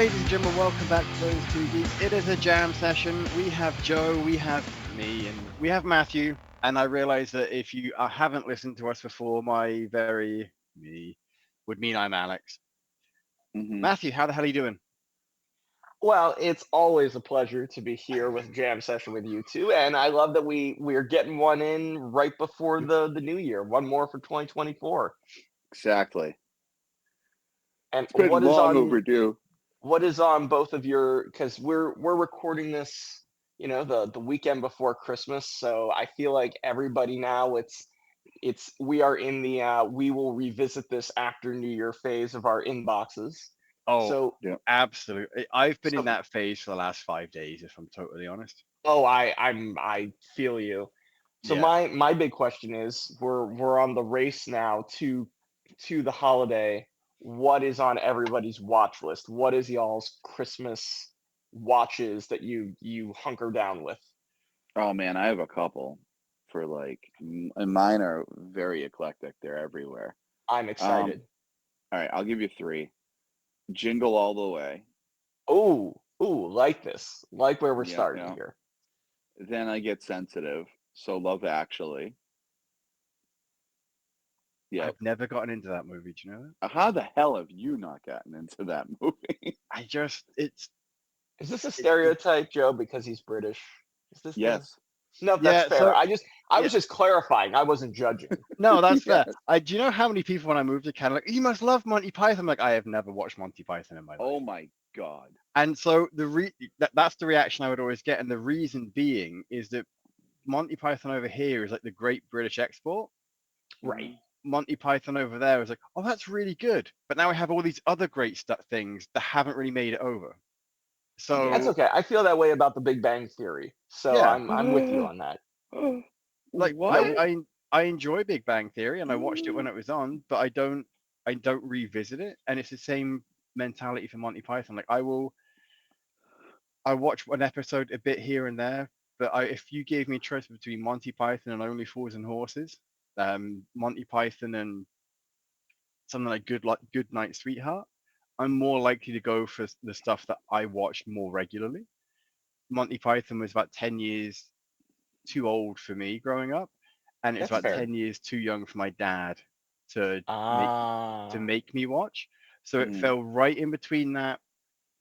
ladies and gentlemen, welcome back to Those Two Geeks. It is a jam session. We have Joe, we have me, and we have Matthew. And I realize that if you haven't listened to us before, my very me would mean I'm Alex. Mm-hmm. Matthew, how the hell are you doing? Well, it's always a pleasure to be here with Jam Session with you two, and I love that we're getting one in right before the new year. One more for 2024. Exactly. And It's been long overdue. what is on both of your, because we're recording this, the weekend before Christmas, so I feel like everybody now we are in the we will revisit this after New Year phase of our inboxes. Oh, So Yeah. absolutely. I've been So- in that phase for the last 5 days, if I'm totally honest. I feel you. So Yeah. my big question is, we're on the race now to the holiday. What is on everybody's watch list? What is y'all's Christmas watches that you hunker down with? Oh man, I have a couple for and mine are very eclectic. They're everywhere. I'm excited. All right, I'll give you three. Jingle All the Way. Ooh, like this. Like where we're Yeah, starting yeah. here. Then I get sensitive. So Love Actually. Yeah. I've never gotten into that movie, do you know that? How the hell have you not gotten into that movie? It's Is this a stereotype, Joe, because he's British? Is this Yes. No, that's Yeah, fair. so- I was just clarifying. I wasn't judging. No, that's fair. Yes. Do you know how many people when I moved to Canada, like, you must love Monty Python? I'm like, I have never watched Monty Python in my life. Oh my God. And so that's the reaction I would always get, and the reason being is that Monty Python over here is like the Great British Export. Right. Monty Python over there is like, oh, that's really good, but now we have all these other great things that haven't really made it over. So That's okay. I feel that way about the Big Bang Theory. So Yeah. I'm with you on that. like What? I enjoy Big Bang Theory, and I watched it when it was on, but I don't revisit it, and it's the same mentality for Monty Python. Like I watch an episode a bit here and there, but if you gave me a choice between Monty Python and Only Fools and Horses, Monty Python and something like Good Night Sweetheart, I'm more likely to go for the stuff that I watched more regularly. Monty Python was about 10 years too old for me growing up, and it's That's about fair. 10 years too young for my dad to Ah. make me watch. So it Mhm. fell right in between that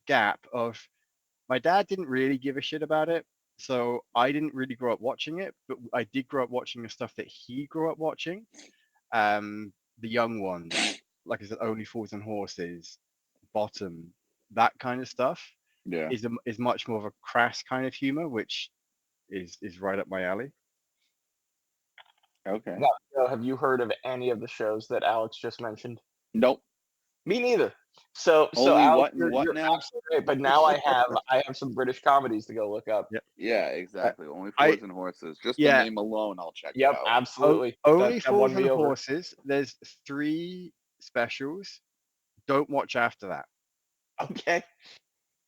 gap of my dad didn't really give a shit about it, so I didn't really grow up watching it, but I did grow up watching the stuff that he grew up watching. The young ones, like I said, Only Fools and Horses, Bottom, that kind of stuff Yeah. is much more of a crass kind of humor, which is right up my alley. Okay. Now, Joe, have you heard of any of the shows that Alex just mentioned? Nope. Me neither. So Only Alex, what and what you're now? absolutely right. But now I have some British comedies to go look up. Yeah. Yeah, exactly. Only I- Fools and Horses. Just yeah. the name alone, I'll check it Yep, out. absolutely. Only That won Fools me and over. Horses. There's 3 specials. Don't watch after that. Okay.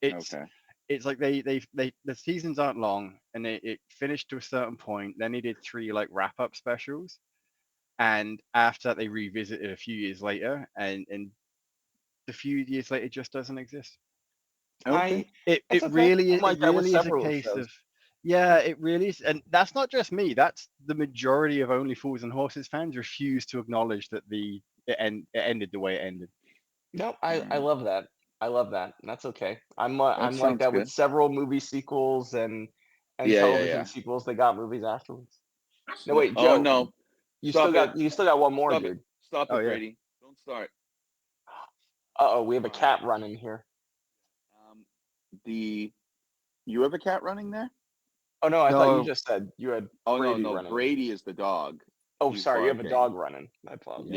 It's Okay. it's like they the seasons aren't long, and it finished to a certain point. Then they did 3 like wrap up specials, and after that they revisited a few years later, and a few years later it just doesn't exist. Okay. It That's it okay. really I'm like it that with really is a several case shows. of yeah, it really is, and that's not just me. That's the majority of Only Fools and Horses fans refuse to acknowledge that it ended the way it ended. No, I love that. I love that. And that's okay. I'm like sounds that with good. several movie sequels and Yeah, television sequels that got movies afterwards. No, wait, Oh Joe, no. you Stop still got one more, Stop dude. it. Stop Oh, it, yeah. Brady. Don't start. Uh-oh, we have a cat running here. You have a cat running there? Oh no, I thought you No. just said you had Oh Brady no, running. Brady is the dog. Oh, He's sorry, you have a barking. dog running. I apologize.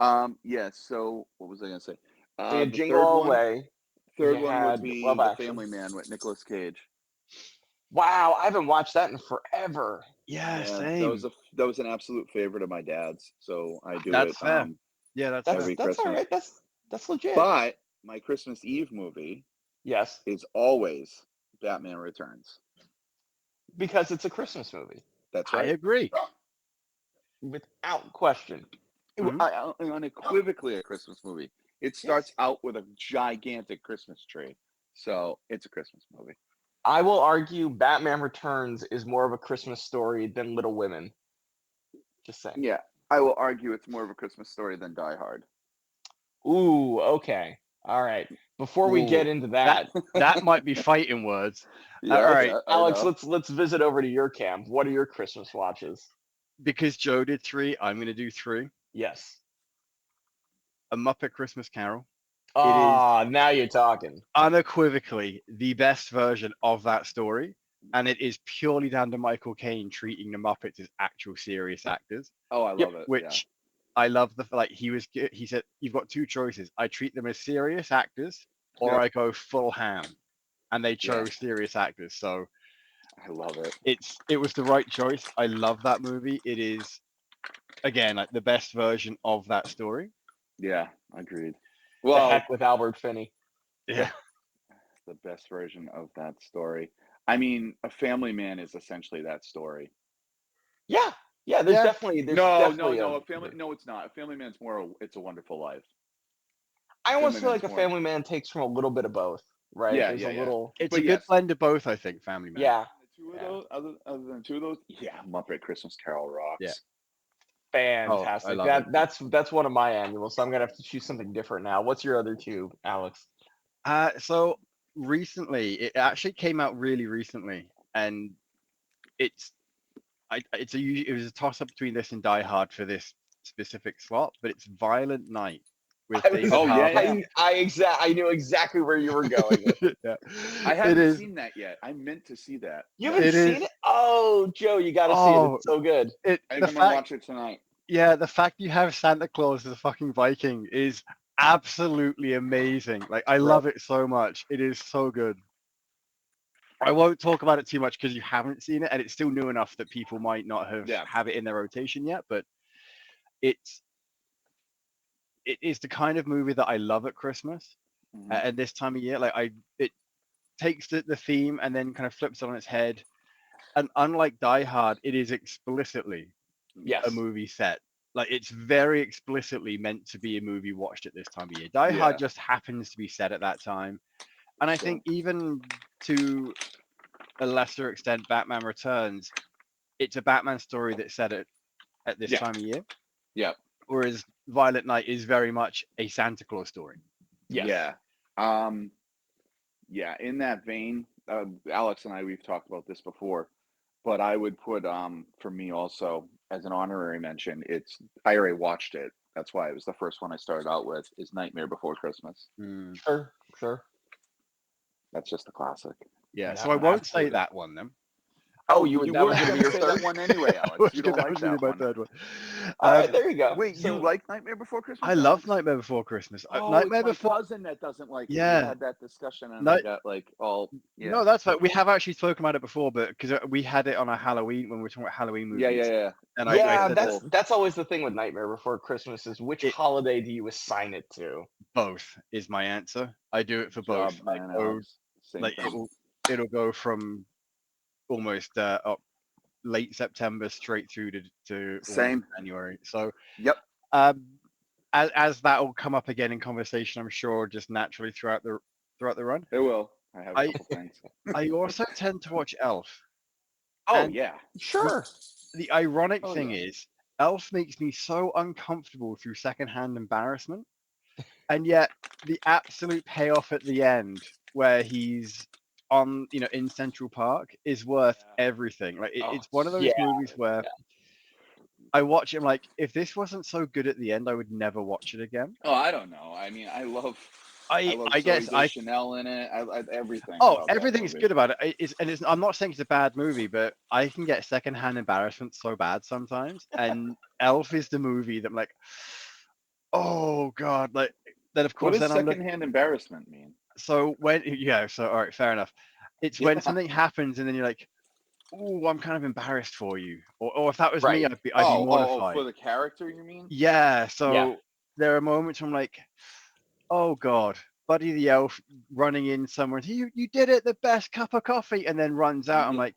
Yeah. Yeah, so what was I gonna say? So you had The Jingle third All one, Way. third You one would had be Love The Actually. Family Man with Nicolas Cage. Wow, I haven't watched that in forever. Yeah, That same. was an absolute favorite of my dad's. So I do That's it fair. Yeah, that's every That's all Christmas. right. That's legit. But my Christmas Eve movie Yes, is always Batman Returns. because it's a Christmas movie, That's I right. agree. without question. Mhm. Unequivocally a Christmas movie. It starts out with a gigantic Christmas tree, so it's a Christmas movie. I will argue Batman Returns is more of a Christmas story than Little Women. Just saying. Yeah, I will argue it's more of a Christmas story than Die Hard. Ooh, okay. All right. Before we get Ooh, into that, That might be fighting words. Yeah, All right, I Alex, know. let's visit over to your camp. What are your Christmas watches? because Joe did 3, I'm going to do 3. Yes. A Muppet Christmas Carol. Ah, now you're talking. Unequivocally the best version of that story, and it is purely down to Michael Caine treating the Muppets as actual serious actors, Oh, I Yep, love it. which I love. He said you've got 2 choices. I treat them as serious actors, or Yep. I go full ham, and they Yeah. chose serious actors. So I love it. it was the right choice. I love that movie. It is again like the best version of that story. Yeah, agreed. The Well, heck with Albert Finney. Yeah. the best version of that story. I mean, A Family Man is essentially that story. Yeah. Yeah, there's Yeah. definitely No. A family. No, it's not. A Family Man's more. It's a Wonderful Life. I almost Family feel like Man's a more. Family Man takes from a little bit of both, right? Yeah, There's yeah, a yeah. little It's But a good yes. blend of both, I think. Family Man. Yeah. The two of Yeah. those, other than 2 of those, yeah, Muppet Christmas Carol rocks. Yeah. Fantastic. Oh, I love it. That's one of my annuals, so I'm gonna have to choose something different now. What's your other 2, Alex? So recently, it actually came out really recently, and it's it was a toss up between this and Die Hard for this specific slot, but it's Violent Night with David Oh, yeah, Harbour. yeah. I knew exactly where you were going with it. Yeah. I It haven't is. seen that yet. I meant to see that. You haven't It seen is. it? Oh, Joe, you got to see it. Oh, It's so good. I think the I'm gonna fact, watch it tonight. yeah, the fact you have Santa Claus as a fucking Viking is absolutely amazing. Like I love it so much. It is so good. I won't talk about it too much because you haven't seen it, and it's still new enough that people might not Yeah. have it in their rotation yet. But it's it is the kind of movie that I love at Christmas Mhm. and this time of year. Like it takes the theme and then kind of flips it on its head. And unlike Die Hard, it is explicitly Yes. a movie set. Like it's very explicitly meant to be a movie watched at this time of year. Die Hard Yeah. just happens to be set at that time. And I think even to a lesser extent, Batman Returns, it's a Batman story that's set at this Yeah. time of year. Yeah. Whereas Violent Night is very much a Santa Claus story. Yes. Yeah. Yeah. In that vein, Alex and I, we've talked about this before, but I would put for me also as an honorary mention. I already watched it. That's why it was the first one I started out with. Is Nightmare Before Christmas. Sure. That's just a classic. Yeah. No, So I won't say absolutely. that one then. Oh, You that was weren't gonna be your say that third? one anyway, Alex. You don't that like was gonna that be my one. third one. All right, there you go. Wait, So, you like Nightmare Before Christmas? I love Alex? Nightmare Before Christmas. Oh, Nightmare it's my Before. cousin that doesn't like it. Yeah. We had that discussion, and No- I got like all. Yeah. No, that's fine. We have actually spoken about it before, but because we had it on a Halloween when we were talking about Halloween movies. Yeah. And yeah, I said that's always the thing with Nightmare Before Christmas is which holiday do you assign it to? both is my answer. I do it for both. Job, man, I go, Alex. Same like thing. it'll go from almost up late September straight through to Same. January. So Yep. as that will come up again in conversation, I'm sure just naturally throughout the run. It will. I have a couple things. I also tend to watch Elf. Oh And yeah. Sure. The ironic Oh, thing yeah. is, Elf makes me so uncomfortable through secondhand embarrassment, and yet the absolute payoff at the end, where he's on, in Central Park, is worth everything. Like it's one of those movies where I watch it, I'm like, if this wasn't so good at the end, I would never watch it again. Oh, I don't know. I mean, I love I guess Zoe Deschanel in it. I everything. Oh, about that everything's movie. good about it. I'm not saying it's a bad movie, but I can get secondhand embarrassment so bad sometimes. And Elf is the movie that I'm like, oh god, like then of What course does then I'm secondhand embarrassment mean? so when so all right, fair enough. It's when something happens and then you're like, oh, I'm kind of embarrassed for you, or if that was me, I'd be mortified. For the character, you mean? Yeah. So there are moments where I'm like, oh god. Buddy the Elf running in somewhere. You did it, the best cup of coffee, and then runs out. I'm like,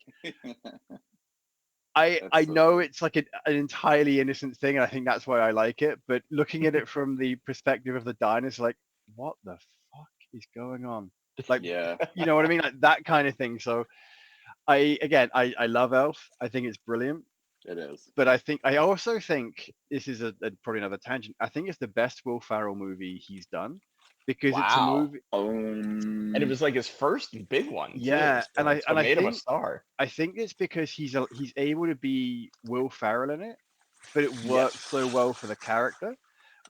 I That's know it's like an entirely innocent thing, and I think that's why I like it. But looking at it from the perspective of the diners, like, what the fuck is going on? Like, Yeah. you know what I mean? Like that kind of thing. So I love Elf. I think it's brilliant. It is. But I also think this is probably another tangent. I think it's the best Will Ferrell movie he's done because it's a Wow. movie. And it was like his first big one too. Yeah, So, and so I made him a think star. I think it's because he's able to be Will Ferrell in it, but it works so well for the character.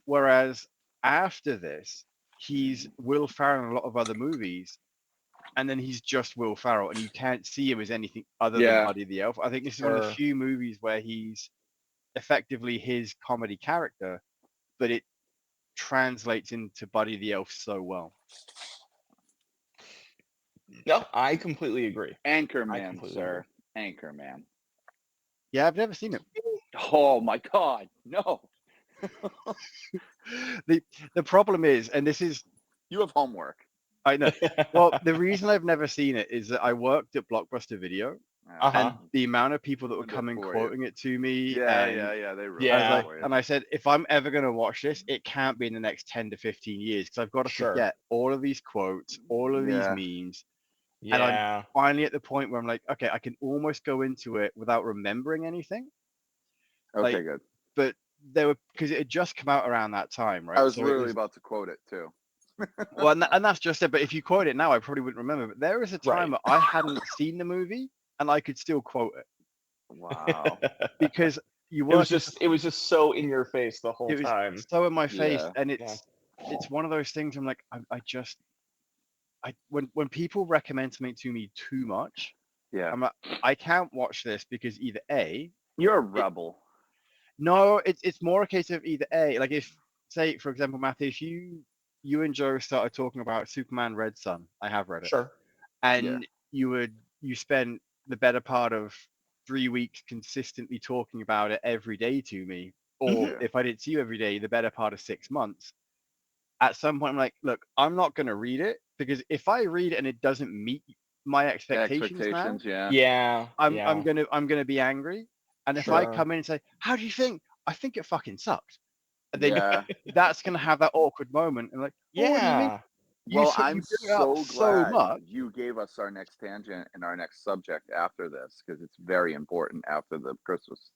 Whereas after this, he's Will Ferrell in a lot of other movies, and then he's just Will Ferrell, and you can't see him as anything other than Yeah. Buddy the Elf. I think this is one of the Sure. few movies where he's effectively his comedy character, but it translates into Buddy the Elf so well. No, I completely agree. Anchorman, completely sir. Anchorman. Yeah, I've never seen it. Oh my God, no! The problem is, and this is You have homework. I know. Well, the reason I've never seen it is that I worked at Blockbuster Video, Uh-huh. and the amount of people that were Ruined it coming for you. quoting it to me, Yeah, and yeah. They ruined Yeah. I was it like, for you. and I said, if I'm ever going to watch this, it can't be in the next 10 to 15 years because I've got to Sure. forget all of these quotes, all of Yeah. these memes. Yeah. And I'm finally at the point where I'm like, okay, I can almost go into it without remembering anything. Okay, Like, good. but there were, because it had just come out around that time, right? I was So it literally was, about to quote it too. well, and that's just it. But if you quote it now, I probably wouldn't remember. But there was a time Right. where I hadn't seen the movie and I could still quote it Wow. because you it were was just so in your face the whole it was time. so in my face, Yeah. and it's one of those things. I'm like, when people recommend something to me too much, Yeah. I'm like, I can't watch this because either A, You're a rebel. no, it's more a case of either A, like if, say, for example, Matthew, if you and Joe started talking about Superman Red Sun, I have read it, Sure. and you spent the better part of 3 weeks consistently talking about it every day to me, or Yeah. if I didn't see you every day, the better part of 6 months. At some point, I'm like, look, I'm not going to read it because if I read it and it doesn't meet my expectations now, Expectations, yeah. Yeah. I'm gonna be angry. And if I Sure. come in and say, "How do you think?" I think it fucking sucked. And then Yeah. that's gonna have that awkward moment, and like, oh, what do you mean? Yeah. You Well, said I'm you bring it up so so glad much. you gave us our next tangent and our next subject after this because it's very important after the Christmas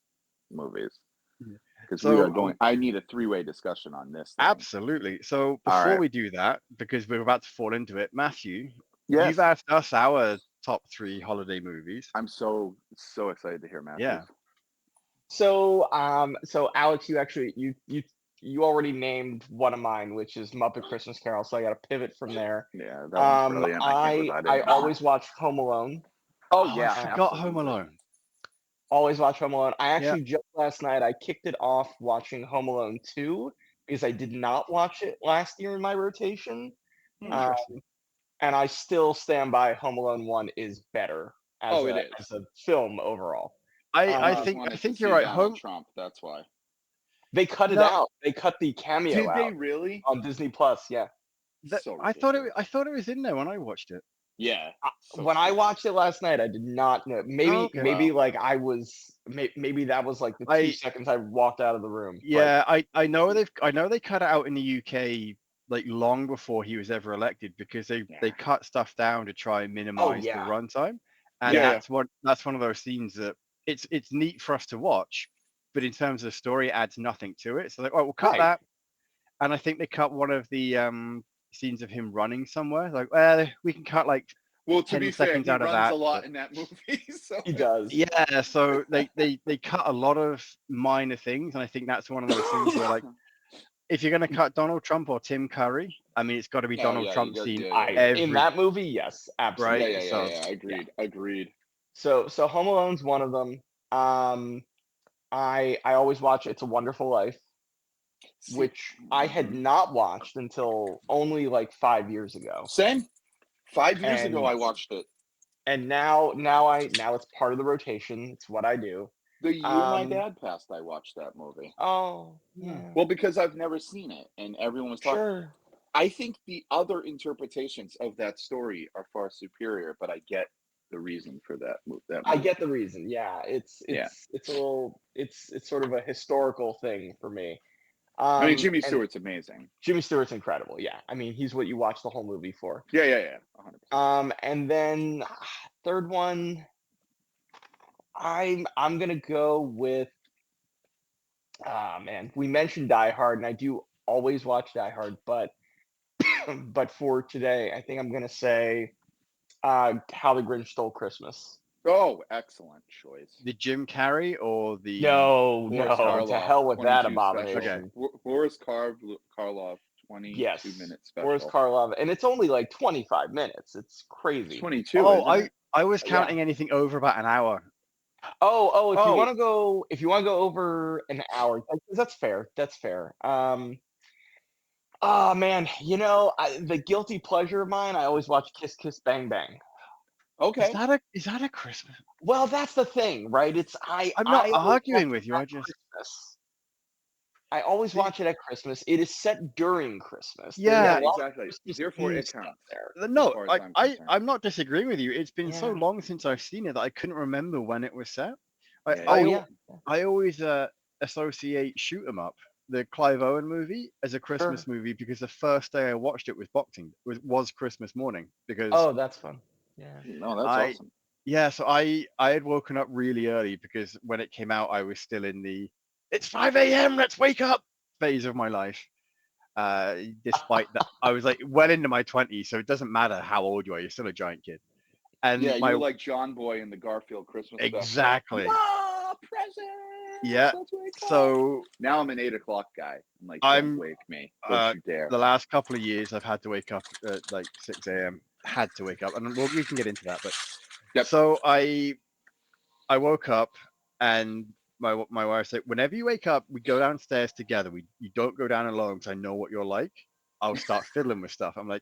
movies. Yeah. Because So, we are going. I need a three-way discussion on this thing. Absolutely. So All before right. we do that, because we're about to fall into it, Matthew, Yes. you've asked us our top 3 holiday movies. I'm so excited to hear Matthew. Yeah. So so Alex, you already named one of mine, which is Muppet Christmas Carol. So I got to pivot from there. Yeah, that one's brilliant. I can't believe I I didn't know always watch Home Alone. Oh I yeah, forgot Home absolutely. Alone. Always watch Home Alone. I actually just last night I kicked it off watching Home Alone 2 because I did not watch it last year in my rotation. Interesting. And I still stand by Home Alone 1 is better as it a is. as a film overall. I just think wanted to you're see right. Donald Trump. That's why. They cut it No. out. They cut the cameo Did they out really? on Disney Plus. Yeah. So I thought ridiculous. it was in there when I watched it. Yeah. So When I stupid. watched it last night, I did not know. Maybe Okay. maybe Wow. like I was maybe that was like the 2 seconds I walked out of the room. Yeah, I know they cut it out in the UK like long before he was ever elected because they cut stuff down to try and minimize the yeah. runtime, and Yeah. that's one of those scenes that it's neat for us to watch, but in terms of the story, it adds nothing to it. So like, oh, we'll cut Right. that, and I think they cut one of the scenes of him running somewhere. Like, well, we can cut like Well, to 10 be fair, seconds he out of runs that, a lot but- in that movie. So He does. Yeah, so they cut a lot of minor things, and I think that's one of those things where like if you're gonna cut Donald Trump or Tim Curry, I mean it's got to be Oh, Donald yeah, Trump you got- scene yeah, yeah, yeah. every In that movie, yes, absolutely. right. Yeah. So Agreed. So Home Alone's one of them. I always watch It's a Wonderful Life, which I had not watched until only like 5 years ago. Same. 5 years ago, And- I watched it. And now it's part of the rotation. It's what I do. The year my Um, dad passed, I watched that movie. Oh, yeah. Well, because I've never seen it, and everyone was talking. Sure. I think the other interpretations of that story are far superior, but I get the reason for that movie. I get the reason. Yeah, it's sort of a historical thing for me. I mean, Jimmy and Stewart's amazing. Jimmy Stewart's incredible. Yeah, I mean, he's what you watch the whole movie for. Yeah, 100%. And then third one, I'm gonna go with. Ah, man, we mentioned Die Hard, and I do always watch Die Hard, but for today, I think I'm gonna say How the Grinch Stole Christmas. Oh, excellent choice. The Jim Carrey or the No, Boris to Karloff, hell with that 22 special. abomination. Boris Karloff, 22-minute special. Boris Karloff, and it's only like 25 minutes. It's crazy. 22. Oh, isn't it? I was counting anything over about an hour. If you want to go over an hour, that's fair. That's fair. Oh man, the guilty pleasure of mine, I always watch Kiss Kiss Bang Bang. Okay. Is that a Christmas? Well, that's the thing, right? I'm not arguing with you. I always watch it at Christmas. It is set during Christmas. Yeah, exactly. Therefore, it counts. No, I'm not disagreeing with you. It's been so long since I've seen it that I couldn't remember when it was set. I always associate Shoot 'Em Up, the Clive Owen movie, as a Christmas movie because the first day I watched it was was Christmas morning. Because that's fun. Yeah. No, that's awesome. Yeah, so I had woken up really early because when it came out, I was still in the "it's 5 a.m. let's wake up" phase of my life. Despite that, I was like well into my 20s, so it doesn't matter how old you are, you're still a giant kid. And yeah, you're like John Boy in the Garfield Christmas exactly. Special. Present. Yeah. So now I'm an 8 o'clock guy. I'm like, don't wake me. Don't you dare. The last couple of years, I've had to wake up at like 6 a.m. Had to wake up, and we can get into that. But so I woke up, and my wife said, "Whenever you wake up, we go downstairs together. You don't go down alone because I know what you're like. I'll start fiddling with stuff." I'm like,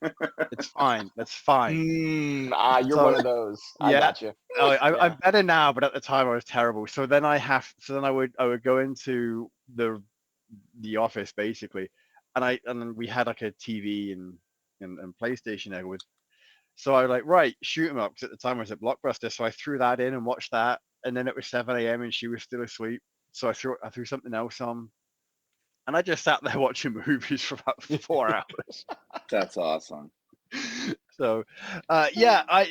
"It's fine. That's fine." You're one of those. I got you. I'm better now, but at the time I was terrible. So then I would go into the office basically, and then we had like a TV and PlayStation there with. So I was like, right, Shoot 'Em Up, because at the time I was at Blockbuster. So I threw that in and watched that, and then it was 7 a.m. and she was still asleep. So I threw something else on, and I just sat there watching movies for about 4 hours. That's awesome. So, I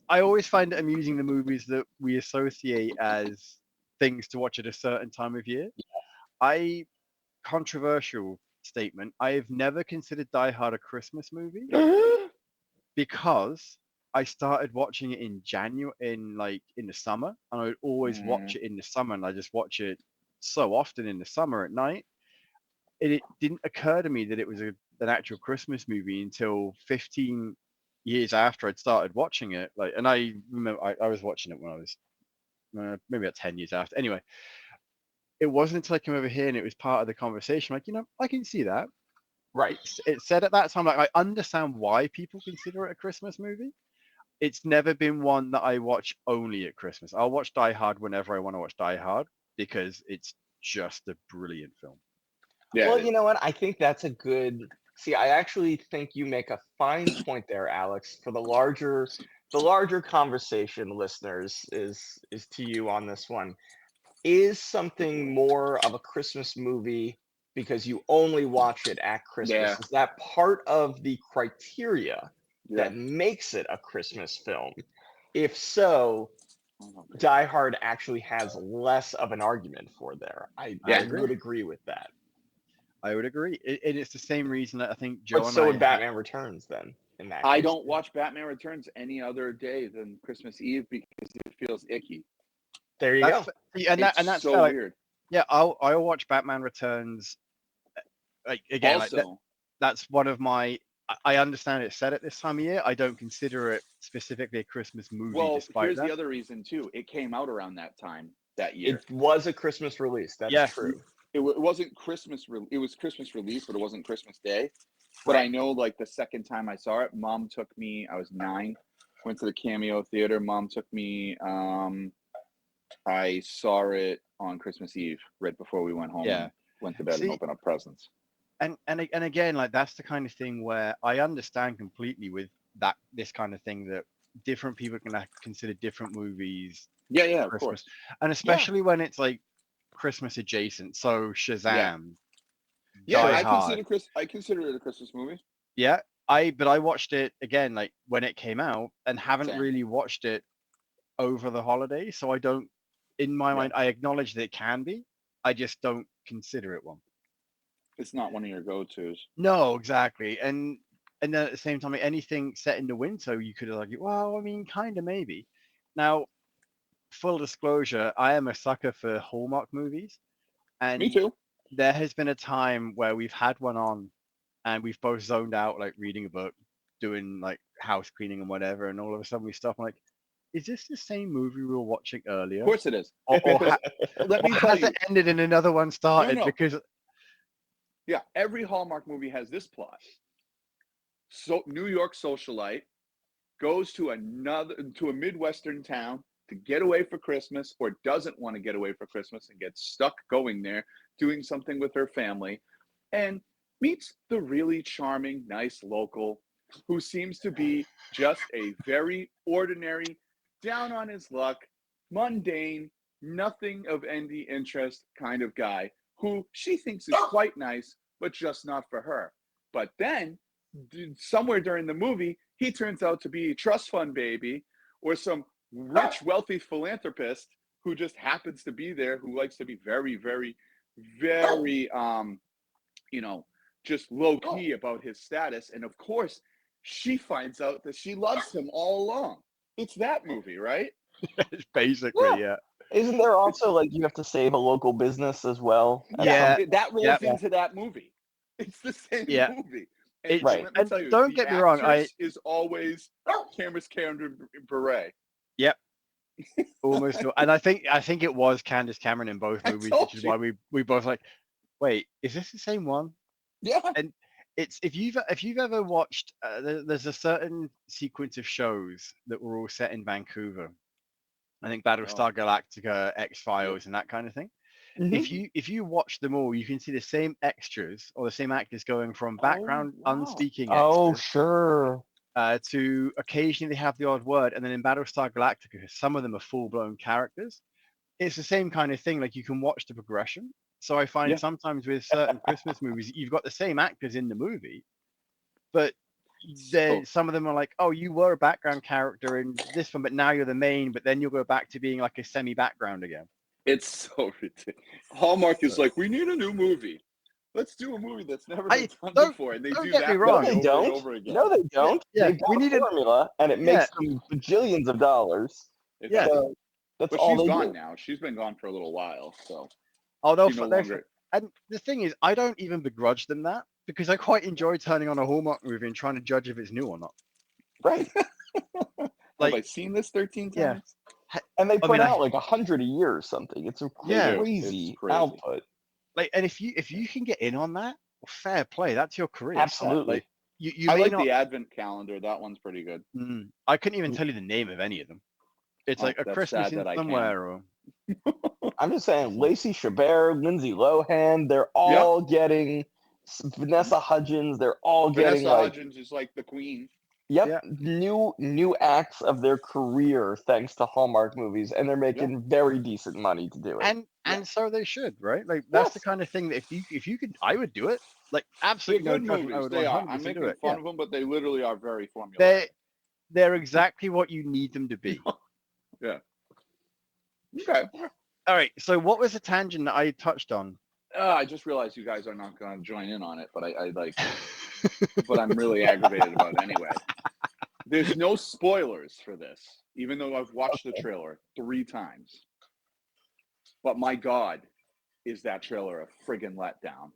always find it amusing the movies that we associate as things to watch at a certain time of year. Controversial statement, I have never considered Die Hard a Christmas movie because I started watching it in the summer, and I would always watch it in the summer, and I just watch it so often in the summer at night. It didn't occur to me that it was an actual Christmas movie until 15 years after I'd started watching it. And I remember I was watching it when I was maybe about 10 years after. Anyway, it wasn't until I came over here and it was part of the conversation. Like, I can see that. Right. It said at that time, like, I understand why people consider it a Christmas movie. It's never been one that I watch only at Christmas. I'll watch Die Hard whenever I want to watch Die Hard because it's just a brilliant film. Yeah, well, you know what? I think that's a good. See, I actually think you make a fine point there, Alex. For the larger conversation, listeners, is to you on this one. Is something more of a Christmas movie because you only watch it at Christmas? Yeah. Is that part of the criteria that makes it a Christmas film? If so, Die Hard actually has less of an argument for there. I would agree with that. I would agree. And it's the same reason that I think Joe but so would Batman Returns then. In that I case. don't watch Batman Returns any other day than Christmas Eve because it feels icky. There you go. That's so weird. Yeah, I'll watch Batman Returns. Like again, Also, that's one of my. I understand it's set at this time of year. I don't consider it specifically a Christmas movie. Well, despite here's that. the other reason too. It came out around that time that year. It was a Christmas release. That's true. It wasn't Christmas. It was Christmas release, but it wasn't Christmas Day. But I know, like the second time I saw it, Mom took me. I was 9. Went to the Cameo Theater. Mom took me. I saw it on Christmas Eve, right before we went home. And went to bed and opened up presents. And again, like that's the kind of thing where I understand completely with this kind of thing that different people can consider different movies Yeah, of Christmas, course. and especially when it's like Christmas adjacent. So Shazam, Yeah, Die I Hard. consider it a Christmas movie. Yeah, I watched it again like when it came out, and haven't Same. really watched it over the holidays. So I don't, in my mind, I acknowledge that it can be. I just don't consider it one. It's not one of your go-tos. No, exactly. And then at the same time, like, anything set in the winter, you could argue, well, I mean, kind of maybe. Now, full disclosure, I am a sucker for Hallmark movies, Me and too. there has been a time where we've had one on, and we've both zoned out, like reading a book, doing like house cleaning and whatever, and all of a sudden we stop. I'm like, is this the same movie we were watching earlier? Of course it is. Or, Let me or tell has you. it ended and another one started? No. Because Yeah, every Hallmark movie has this plot. So New York socialite goes to a Midwestern town to get away for Christmas, or doesn't want to get away for Christmas and gets stuck going there, doing something with her family, and meets the really charming, nice local who seems to be just a very ordinary, down on his luck, mundane, nothing of any interest kind of guy who she thinks is quite nice, but just not for her. But then, somewhere during the movie, he turns out to be a trust fund baby or some rich, wealthy philanthropist who just happens to be there, who likes to be very, very, very, just low key about his status. And of course, she finds out that she loves him all along. It's that movie, right? it's basically, yeah. Isn't there also like you have to save a local business as well? Yeah. That rolls into that movie. It's the same movie. And Right. let me tell you, don't get me wrong, is always Candace Cameron Bure. Yep. Almost, and I think it was Candace Cameron in both movies, which is why we both like, wait, is this the same one? Yeah. And it's if you've ever watched, there's a certain sequence of shows that were all set in Vancouver. I think Battlestar Galactica, X-Files, and that kind of thing. Mhm. If you watch them all, you can see the same extras or the same actors going from background unspeaking Oh, extras sure. to occasionally they have the odd word, and then in Battlestar Galactica, some of them are full-blown characters. It's the same kind of thing. Like you can watch the progression. So I find sometimes with certain Christmas movies, you've got the same actors in the movie, but some of them are like, oh, you were a background character in this one, but now you're the main. But then you'll go back to being like a semi-background again. It's so ridiculous. Hallmark is like, we need a new movie. Let's do a movie that's never been done before, and they do that No, they don't. and over again. No, they don't. Yeah, They've got a formula, and it makes them bajillions of dollars. Yeah, so that's but all she's they gone do. now. She's been gone for a little while, so. Although no longer. And the thing is, I don't even begrudge them that, because I quite enjoy turning on a Hallmark movie and trying to judge if it's new or not. Right. Have I seen this 13 times? Yeah. And they put out like 100 a year or something. It's a crazy output. Like, and if you can get in on that, well, fair play. That's your career. Absolutely. Like, I like the Advent calendar. That one's pretty good. I couldn't even tell you the name of any of them. It's like a Christmas in somewhere, or I'm just saying, Lacey Chabert, Lindsay Lohan, they're all getting Vanessa Hudgens. They're all getting Vanessa Hudgens is like the queen. Yep, new acts of their career thanks to Hallmark movies, and they're making very decent money to do it. And so they should, right? Like that's the kind of thing that if you could, I would do it. Like absolutely They're no good judgment. movies. I would They are. 100% I'm making do it. fun of them, but they literally are very formulaic. They're exactly what you need them to be. Yeah. Okay. All right. So what was the tangent that I touched on? I just realized you guys are not going to join in on it, but I like, but I'm really aggravated about it anyway. There's no spoilers for this, even though I've watched the trailer 3 times. But my God, is that trailer a friggin' letdown?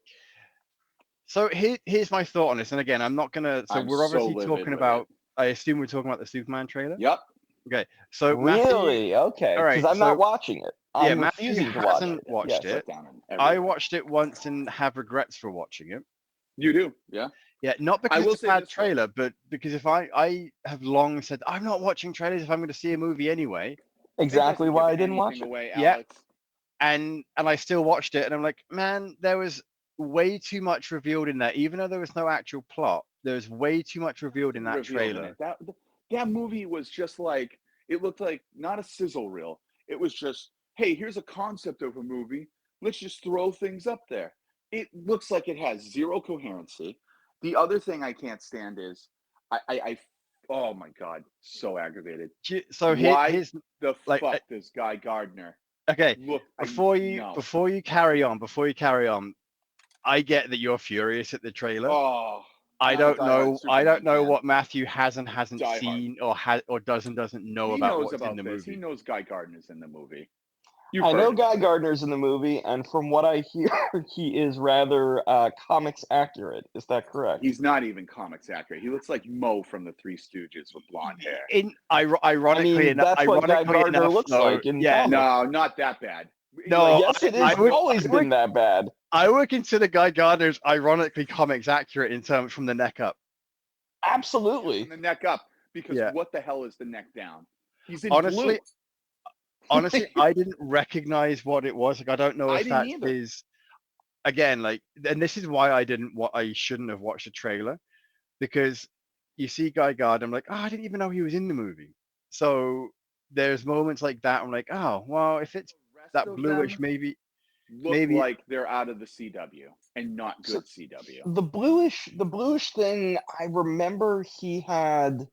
So here's my thought on this. And again, I'm not gonna. So we're obviously talking about. I assume we're talking about the Superman trailer. Yep. Okay. So really, okay. All right. Because I'm not watching it. I'm Matthew hasn't watched it. I watched it once and have regrets for watching it. You do, yeah. Yeah, not because it's a bad trailer, but because if I have long said I'm not watching trailers if I'm going to see a movie anyway. Exactly why I didn't watch it. Yeah. And I still watched it, and I'm like, man, there was way too much revealed in that. Even though there was no actual plot, there was way too much revealed in that trailer. that movie was just like, it looked like not a sizzle reel. It was just, hey, here's a concept of a movie. Let's just throw things up there. It looks like it has zero coherency. The other thing I can't stand is, I oh my God, so aggravated. So Why here's the like fuck does Guy Gardner okay. look? Before No. you carry on, I get that you're furious at the trailer. Oh, I I'm a don't diehard know. I Superman don't know fan. what Matthew hasn't Diehard. seen or doesn't know He about knows what's about in the this. He movie. knows Guy Gardner's in the movie. I know You've heard Guy about it. Gardner's in the movie, and from what I hear, he is rather comics accurate. Is that correct? He's not even comics accurate. He looks like Mo from the Three Stooges with blonde hair. Ironically, that's what Guy Gardner enough, looks though, like in yeah, comics. No, not that bad. No, Yes, it is. I would- always I would- been that bad. I would consider Guy Gardner's ironically comics accurate in terms from the neck up. Absolutely. From the neck up, because Yeah. what the hell is the neck down? He's in Honestly, blue. Honestly, I didn't recognize what it was. Like, I don't know I if didn't that's either. his. Again, like, and this is why I shouldn't have watched the trailer, because you see Guy Gardner, I'm like, oh, I didn't even know he was in the movie. So there's moments like that. I'm like, oh, well, if it's The rest that of bluish, them maybe. look like they're out of the CW and not good CW. The bluish thing, I remember he had.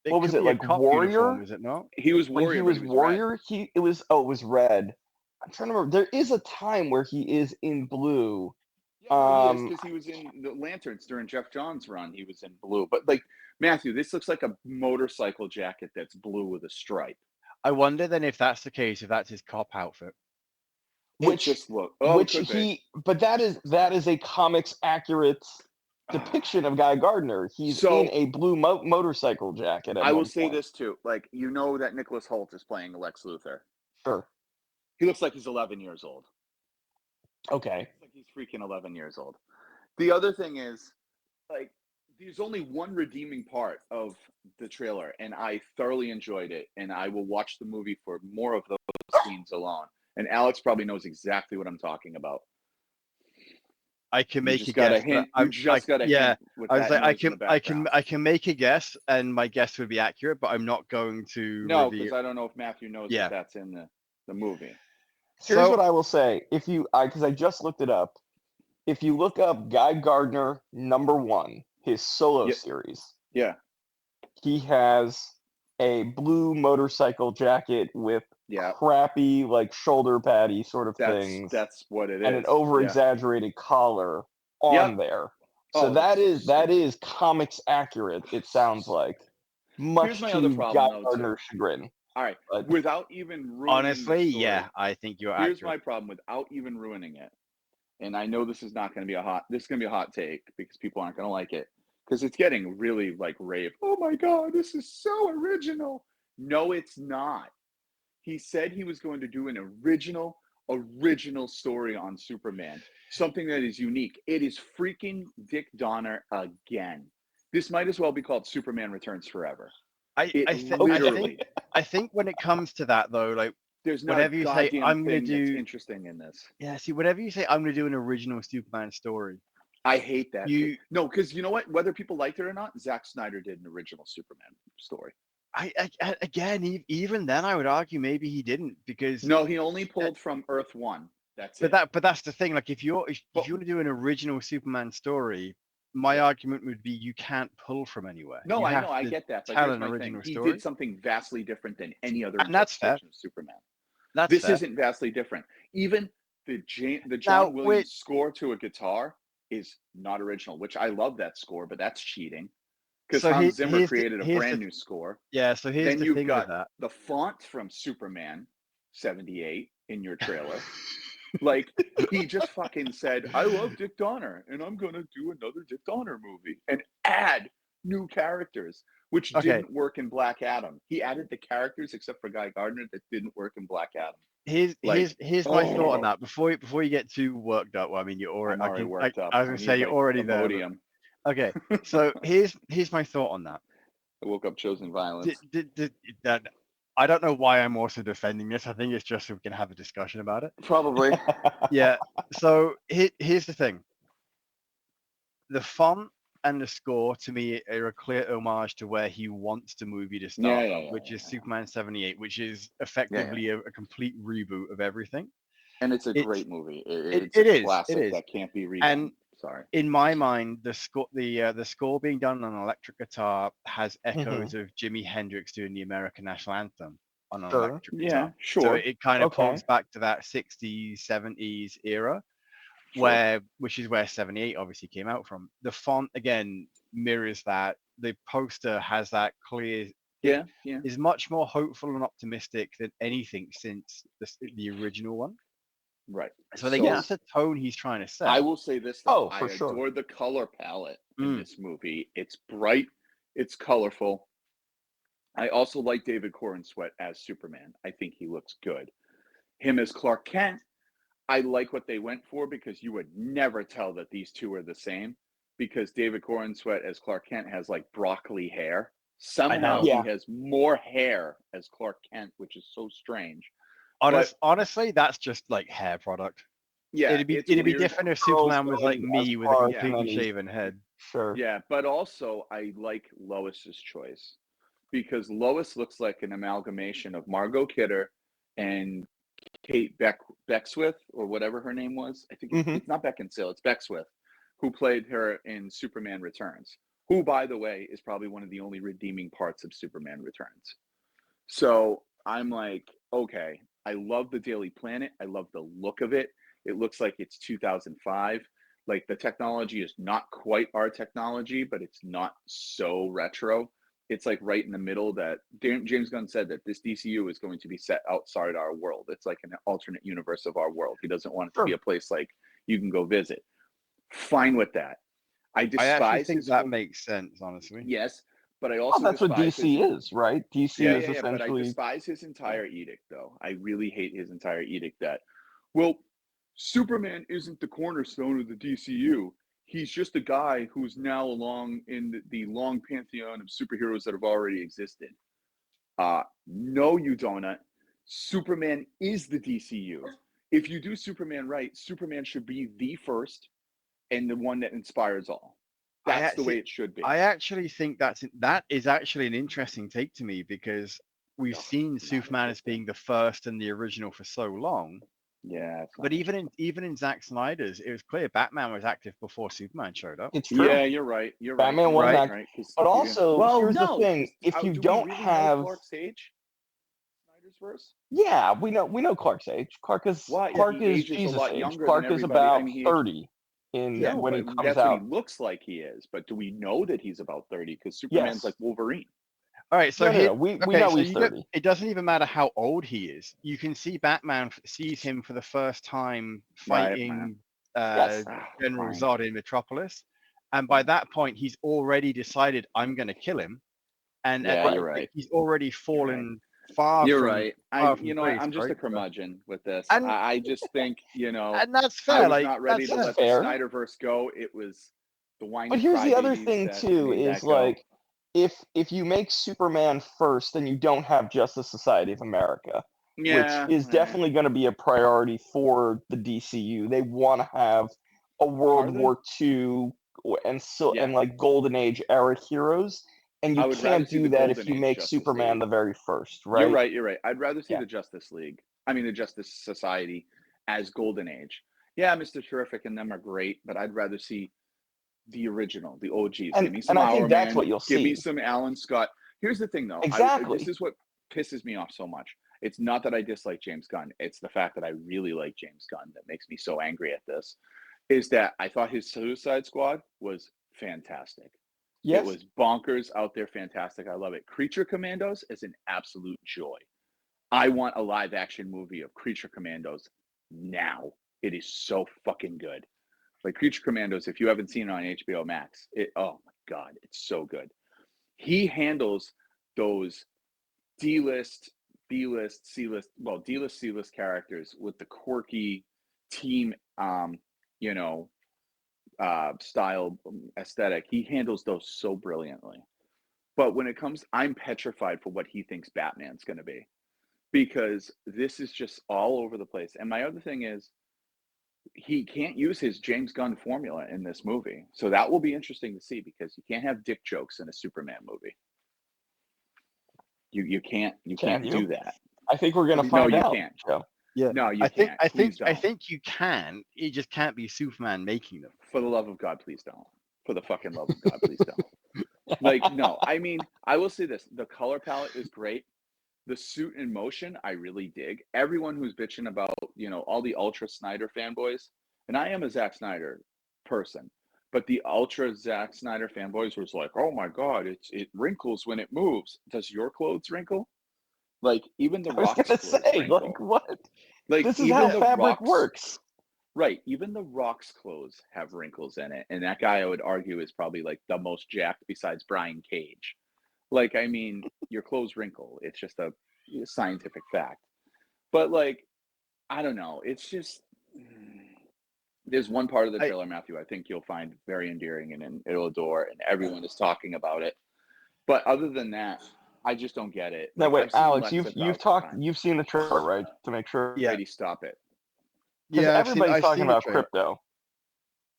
It What was could it, be a like cop Warrior? uniform, is it not? He was When Warrior. he but was red. Warrior, it was red. I'm trying to remember. There is a time where he is in blue. Yeah, he is, because he was in the Lanterns during Jeff Johns' run. He was in blue. But like, Matthew, this looks like a motorcycle jacket that's blue with a stripe. I wonder then if that's the case, if that's his cop outfit. Which just look. Oh, which but that is a comics accurate depiction of Guy Gardner. He's in a blue motorcycle jacket. I will say this too. Like, you know that Nicholas Hoult is playing Lex Luthor. Sure. He looks like he's 11 years old. Okay. Like he's freaking 11 years old. The other thing is, like, there's only one redeeming part of the trailer, and I thoroughly enjoyed it, and I will watch the movie for more of those scenes alone. And Alex probably knows exactly what I'm talking about. I can make a guess. Hint. You just got a hint. With I was that like, noise I can make a guess, and my guess would be accurate, but I'm not going to. No, because I don't know if Matthew knows that that's in the movie. Here's what I will say: because I just looked it up. If you look up Guy Gardner #1, his solo series, he has a blue motorcycle jacket with crappy, like, shoulder paddy sort of things. That's what it is. And an over-exaggerated collar on there. So that is comics accurate, it sounds like. Much to Guy Gardner's chagrin. All right. Without even ruining honestly, the story, I think you're Here's accurate. my problem without even ruining it. And I know this is not going to be a hot take because people aren't going to like it. Because it's getting really, like, rave. Oh my God, this is so original. No, it's not. He said he was going to do an original story on Superman. Something that is unique. It is freaking Dick Donner again. This might as well be called Superman Returns Forever. I think when it comes to that, though, like, there's not whenever you say I'm going to do interesting in this. Yeah, see, whenever you say I'm going to do an original Superman story, I hate that. No, because you know what? Whether people liked it or not, Zack Snyder did an original Superman story. Even then, I would argue maybe he didn't, because no, he only pulled from Earth 1. That's it. But that's the thing. Like, if you want to do an original Superman story, my argument would be you can't pull from anywhere. No, I know, I get that. But here's my thing. He did something vastly different than any other interpretation of Superman. This isn't vastly different. Even the John Williams score to a guitar is not original, which I love that score, but that's cheating. Because Hans Zimmer created a brand new score. Yeah, so here's then the you've thing got with that. The font from Superman 78 in your trailer. Like, he just fucking said, I love Dick Donner, and I'm going to do another Dick Donner movie and add new characters, which didn't work in Black Adam. He added the characters, except for Guy Gardner, that didn't work in Black Adam. Here's my thought on that. Before you get too worked up, well, I mean, you're already worked up. I was going to say you're already there. But, okay, so here's my thought on that. I woke up choosing violence. I don't know why I'm also defending this. I think it's just so we can have a discussion about it. Probably. Yeah. So here's the thing. The font and the score to me are a clear homage to where he wants the movie to start, which is Superman 78, which is effectively a complete reboot of everything. And it's a It's great movie. it It's a is classic that can't be redone. and Sorry. in my mind, the score being done on an electric guitar has echoes of Jimi Hendrix doing the American National Anthem on an Sure. electric Yeah, guitar. sure. So it kind of Okay. pulls back to that 60s, 70s era, Sure. which is where 78 obviously came out from. The font again mirrors that. The poster has that clear. Yeah, It yeah. is much more hopeful and optimistic than anything since the original one. Right. So I think that's the tone he's trying to set. I will say this though. Oh, I for sure. adore the color palette in this movie. It's bright, it's colorful. I also like David Corenswet as Superman. I think he looks good. Him as Clark Kent, I like what they went for because you would never tell that these two are the same because David Corenswet as Clark Kent has like broccoli hair. Somehow Yeah. he has more hair as Clark Kent, which is so strange. Honestly, that's just like hair product. Yeah, it'd be different if Superman was like me with a completely shaven head. Sure. Yeah, but also I like Lois's choice because Lois looks like an amalgamation of Margot Kidder and Kate Beckswith or whatever her name was. I think it's not Beckinsale, it's Beckswith, who played her in Superman Returns. Who, by the way, is probably one of the only redeeming parts of Superman Returns. So I'm like, okay, I love the Daily Planet. I love the look of it. It looks like it's 2005. Like the technology is not quite our technology, but it's not so retro. It's like right in the middle that James Gunn said that this DCU is going to be set outside our world. It's like an alternate universe of our world. He doesn't want it to be a place like you can go visit. Fine with that. I actually think that makes sense, honestly. Yes, but I also that's what DC is, right? DC is essentially. But I despise his entire edict, though. I really hate his entire edict that, well, Superman isn't the cornerstone of the DCU. He's just a guy who's now along in the long pantheon of superheroes that have already existed. No, you donut. Superman is the DCU. If you do Superman right, Superman should be the first and the one that inspires all. That's the way it should be. I actually think that is actually an interesting take to me because we've seen Superman as being the first and the original for so long. Yeah, but even in Zack Snyder's, it was clear Batman was active before Superman showed up. It's true. Yeah, you're right. Batman was active. But also, here's the thing: if you don't have Clark's age, Snyder's verse. Yeah, we know Clark's age. Clark is Jesus age. Clark is about 30 when he comes that's out. What he looks like he is, but do we know that he's about 30? Because Superman's like Wolverine. All right, so we know he's 30. It doesn't even matter how old he is. You can see Batman sees him for the first time fighting General Zod in Metropolis, and by that point he's already decided I'm going to kill him, and you're right. He's already fallen far. You're from, right. I'm just a curmudgeon with this. And, I just think and that's fair. I was not ready to let the Snyderverse go. It was the whiny. But here's the other thing too: is like. If you make Superman first, then you don't have Justice Society of America, which is definitely going to be a priority for the DCU. They want to have a World War II and like Golden Age era heroes, and you can't do that if you make Superman the very first, right? You're right. I'd rather see the Justice League. I mean, the Justice Society as Golden Age. Yeah, Mr. Terrific and them are great, but I'd rather see the original, the OGs. Give me some I think that's what you'll see. Give me some Alan Scott. Here's the thing, though. Exactly. This is what pisses me off so much. It's not that I dislike James Gunn. It's the fact that I really like James Gunn that makes me so angry at this. Is that I thought his Suicide Squad was fantastic. Yes. It was bonkers, out there, fantastic. I love it. Creature Commandos is an absolute joy. I want a live action movie of Creature Commandos now. It is so fucking good. Like Creature Commandos, if you haven't seen it on HBO Max, oh my God, it's so good. He handles those D-list, B-list, C-list, well, D-list, C-list characters with the quirky team, style aesthetic. He handles those so brilliantly. But when it comes, I'm petrified for what he thinks Batman's going to be, because this is just all over the place. And my other thing is, he can't use his James Gunn formula in this movie. So that will be interesting to see, because you can't have dick jokes in a Superman movie. You can't do that. I think we're gonna find out. You can't. Joe. Yeah. No, you I think can't. I Please think I don't. think you can. It just can't be Superman making them. For the love of God, please don't. For the fucking love of God, please don't. Like, no. I mean, I will say this: the color palette is great. The suit in motion, I really dig. Everyone who's bitching about, all the Ultra Snyder fanboys, and I am a Zack Snyder person, but the Ultra Zack Snyder fanboys was like, "Oh my God, it wrinkles when it moves." Does your clothes wrinkle? Like, even the I was Rock's gonna clothes say, wrinkle. like, what? Like, This is even how the fabric Rock's, works. right? Even the Rock's clothes have wrinkles in it, and that guy, I would argue, is probably like the most jacked besides Brian Cage. Like, I mean, your clothes wrinkle. It's just a scientific fact. But, like, I don't know. It's just, there's one part of the trailer, Matthew, I think you'll find very endearing and it'll adore, and everyone is talking about it. But other than that, I just don't get it. No, Like, wait, I've seen Alex, Lex you've seen the trailer, right? To make sure. Yeah. Brady, stop it. Because everybody's talking about the trailer. crypto.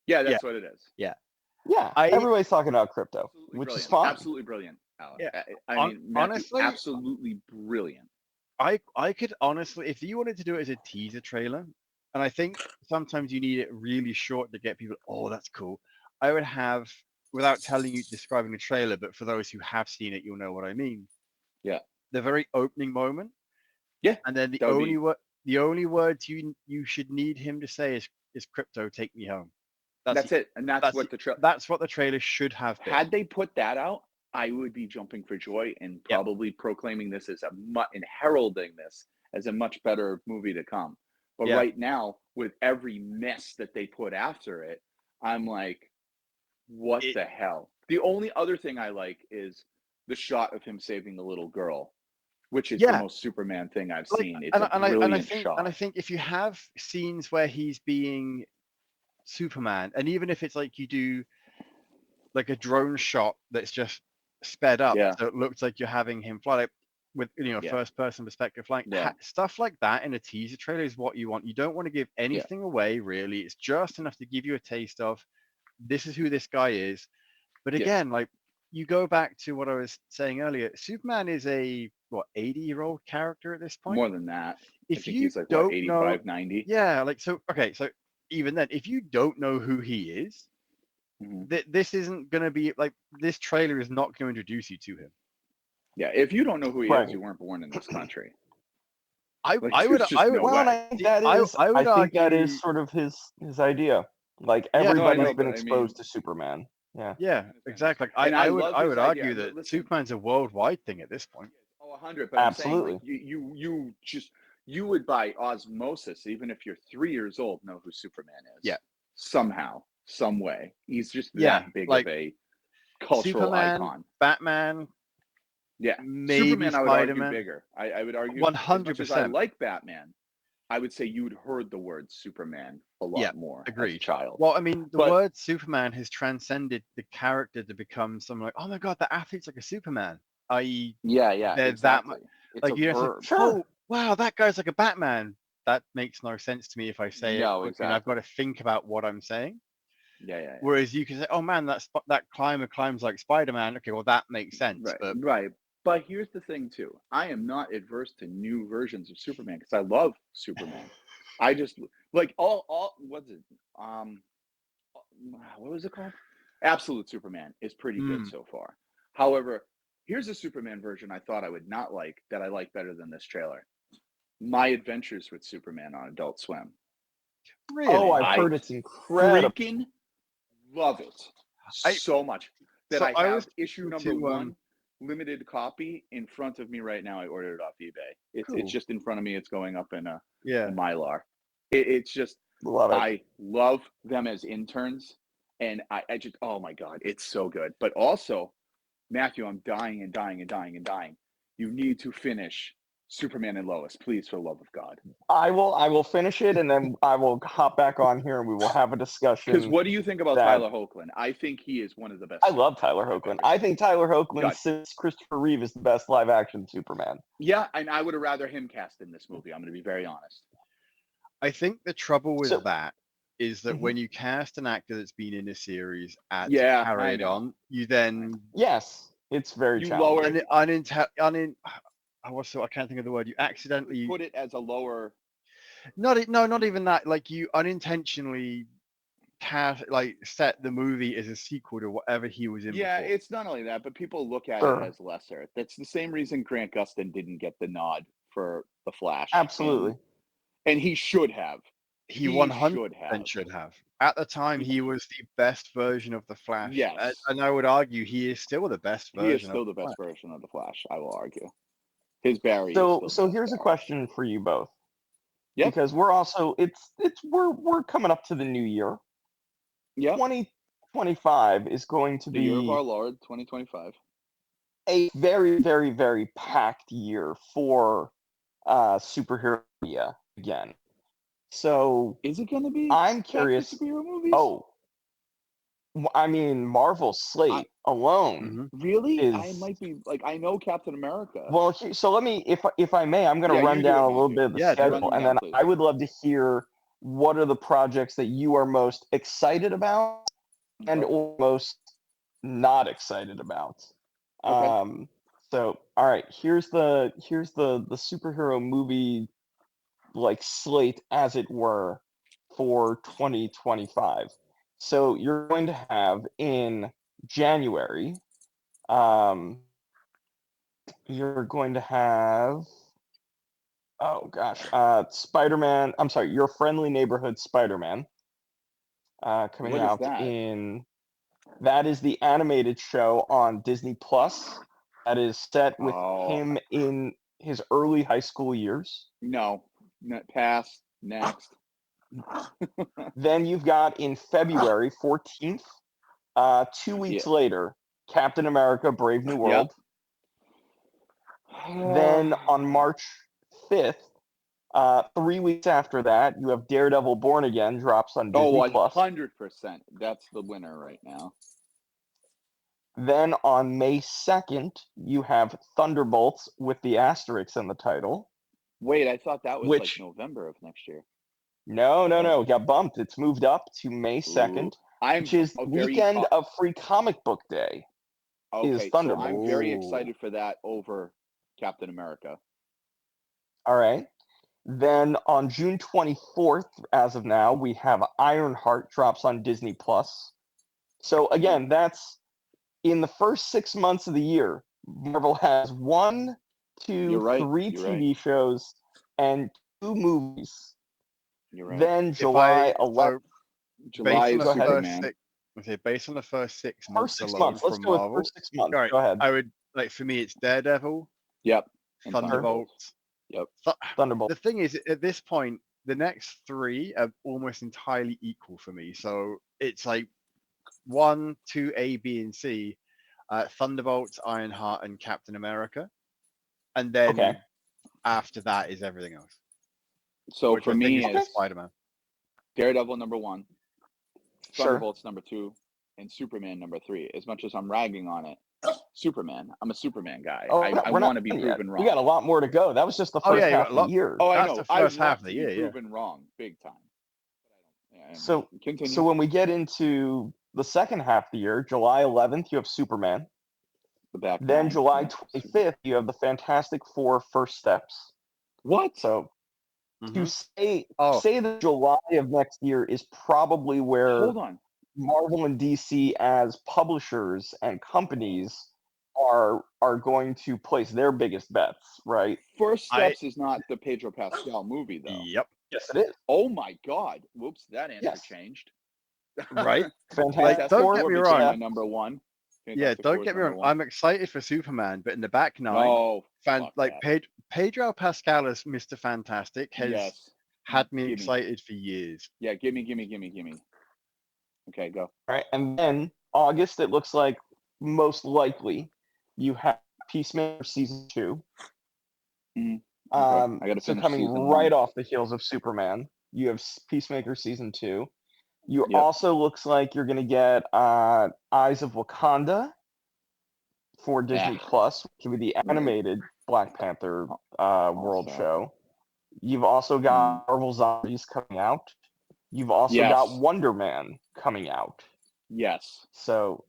Yeah, that's what it is. Yeah. Yeah, everybody's talking about crypto, which is fine. Absolutely brilliant, Alex. Yeah. I mean, Matthew, honestly, absolutely brilliant. I could honestly, if you wanted to do it as a teaser trailer, and I think sometimes you need it really short to get people, oh, that's cool. I would have, without describing the trailer, but for those who have seen it, you'll know what I mean. Yeah. The very opening moment. Yeah. And then the only words you should need him to say is "Crypto, take me home." That's it, and that's what the trailer should have been. Had they put that out, I would be jumping for joy and probably proclaiming this as and heralding this as a much better movie to come. But right now, with every mess that they put after it, I'm like, what the hell? The only other thing I like is the shot of him saving the little girl, which is the most Superman thing I've seen. It's a brilliant shot. And I think if you have scenes where he's being Superman, and even if it's like you do like a drone shot that's just sped up, so it looks like you're having him fly, like with first person perspective flying, stuff like that in a teaser trailer is what you want. You don't want to give anything away, really. It's just enough to give you a taste of this is who this guy is. But again, like, you go back to what I was saying earlier, Superman is a 80-year-old character at this point. More than that. If I think you he's like, don't 85, know, 90. Yeah, like, so even then, if you don't know who he is, this isn't going to be like, this trailer is not going to introduce you to him. Yeah, if you don't know who he is, you weren't born in this country. I think that is sort of his idea. Like, everybody's been exposed to Superman. Yeah, exactly. Like, I would argue that Superman's a worldwide thing at this point. Oh, 100. But absolutely, I'm saying, like, you would by osmosis, even if you're 3 years old, know who Superman is. Yeah, somehow, some way. He's just that big of a cultural icon. Batman. Yeah, maybe Superman. Spider-Man. I would argue bigger. I would argue 100%. As I like Batman, I would say you'd heard the word Superman a lot more as a child. Well, I mean, the word Superman has transcended the character to become something like, oh my God, the athlete's like a Superman. I.e., exactly. Like, you don't say, oh wow, that guy's like a Batman. That makes no sense to me if I say it. Exactly. I've got to think about what I'm saying. Yeah. Whereas you can say, oh man, that climber climbs like Spider-Man. Okay, well, that makes sense. Right. But here's the thing too. I am not adverse to new versions of Superman because I love Superman. I just like all what's it? What was it called? Absolute Superman is pretty good so far. However, here's a Superman version I thought I would not like that I like better than this trailer. My Adventures with Superman on Adult Swim. Really? Oh, I've heard it's incredible. Freaking love it so much that I have issue number 1 limited copy in front of me right now. I ordered it off eBay. It's just in front of me. It's going up in a Mylar. It's just I love them as interns, and I just, oh my God, it's so good. But also, Matthew, I'm dying. You need to finish Superman and Lois, please, for the love of God. I will finish it, and then I will hop back on here, and we will have a discussion. Because what do you think about Tyler Hoechlin? I think he is one of the best. I love Tyler Hoechlin. I think Tyler Hoechlin, since Christopher Reeve, is the best live-action Superman. Yeah, and I would have rather him cast in this movie. I'm going to be very honest. I think the trouble with that is that Mhm. when you cast an actor that's been in a series to Yeah, carry I it know. on, you then Yes, it's very You challenging. lower I can't think of the word. You you accidentally put it as a lower. not even that. Like you unintentionally set the movie as a sequel to whatever he was in Yeah, before. it's not only that, but people look at Sure. it as lesser. That's the same reason Grant Gustin didn't get the nod for The Flash. Absolutely. And he should have. He He 100% should have. At the time, he was the best version of the Flash. Yes. And I would argue he is still the best He is version still of the the best Flash. version of the Flash, I will argue. His Barry is So still so the here's a best Barry. question for you both. Yep. Because we're also we're coming up to the new year. Yep. 2025 is going to The year of be our Lord, 2025. a very, very, very packed year for superhero media again. So Is it going to be? I'm packed with curious. superhero movies? Oh, I mean, Marvel's slate alone Really? I is might be like, I know Captain America. well. So let me, if I may, I'm going to Yeah, run you do down it, a you little do. bit of the Yeah, do it. schedule, Run and down, then please. I would love to hear what are the projects that you are most excited about and Okay. or most not excited about. Okay. So all right, here's the superhero movie like slate as it were for 2025. So you're going to have in January, um, you're going to have oh gosh, Spider-Man. I'm sorry, Your Friendly Neighborhood Spider-Man, coming What is out that? in. That is the animated show on Disney Plus. That is set with him in his early high school years. No. Pass. Next. Then you've got in February 14th, 2 weeks later, Captain America: Brave New World. Then on March 5th, 3 weeks after that, you have Daredevil: Born Again drops on Disney Plus. 100%. That's the winner right now. Then on May 2nd, you have Thunderbolts with the asterisk in the title. Wait, I thought that was Which- like November of next year. No, it got bumped. It's moved up to May 2nd, which is the weekend of Free Comic Book Day. Okay, so Thunderbolts. I'm very excited for that over Captain America. All right. Then on June 24th, as of now, we have Ironheart drops on Disney Plus. So again, that's in the first 6 months of the year. Marvel has 1, 2, You're right, 3 you're TV shows and 2 movies. You're right. Then July 11th. July based is on the first Superman. based on the first 6 months First 6 alone months. Let's from go with Marvel, first 6 months. all right, Go ahead. I would for me it's Daredevil, Yep. And Thunderbolts. Yep. Thunderbolt. The thing is, at this point, the next 3 are almost entirely equal for me. So it's like 1, 2, A, B, and C, Thunderbolts, Ironheart, and Captain America, and then Okay. after that is everything else. So which for I think me, is it's Spider-Man. Daredevil number 1, Sure. Thunderbolts number 2, and Superman number 3. As much as I'm ragging on it, Superman. I'm a Superman guy. Oh, I we're want to not be done proven yet. wrong. We got a lot more to go. That was just the Oh, first yeah, you half got a of lot- the year. Oh, I That's know. the first I half want of the to year, be yeah. proven wrong, big time. So Continue. So when we get into the second half of the year, July 11th, you have Superman. the back Then nine. July Yeah. 25th, you have the Fantastic Four First Steps. What? So Mhm. to say Oh. say that July of next year is probably where Hold on. Marvel and DC as publishers and companies are going to place their biggest bets, right? First Steps is not the Pedro Pascal movie, though. Yep. Yes, it is. Oh my God! Whoops, that answer Yes. changed. Right. Fantastic don't Four get me became wrong. My number 1. Yeah, Fantastic don't Four is get me number wrong. 1. I'm excited for Superman, but in the back nine, No, fuck that. Pedro Pascal as Mr. Fantastic has Yes. had me Gimme. excited for years. Yeah, gimme. Okay, go. Right, and then August, it looks like most likely you have Peacemaker season 2. Mhm. Okay, I gotta So finish coming season right 1. off the heels of Superman, you have Peacemaker season 2. You Yep. also looks like you're going to get Eyes of Wakanda for Disney Plus, which will be the animated Black Panther world Also. show. You've also got Marvel Zombies coming out. You've also Yes. got Wonder Man coming out. Yes. So,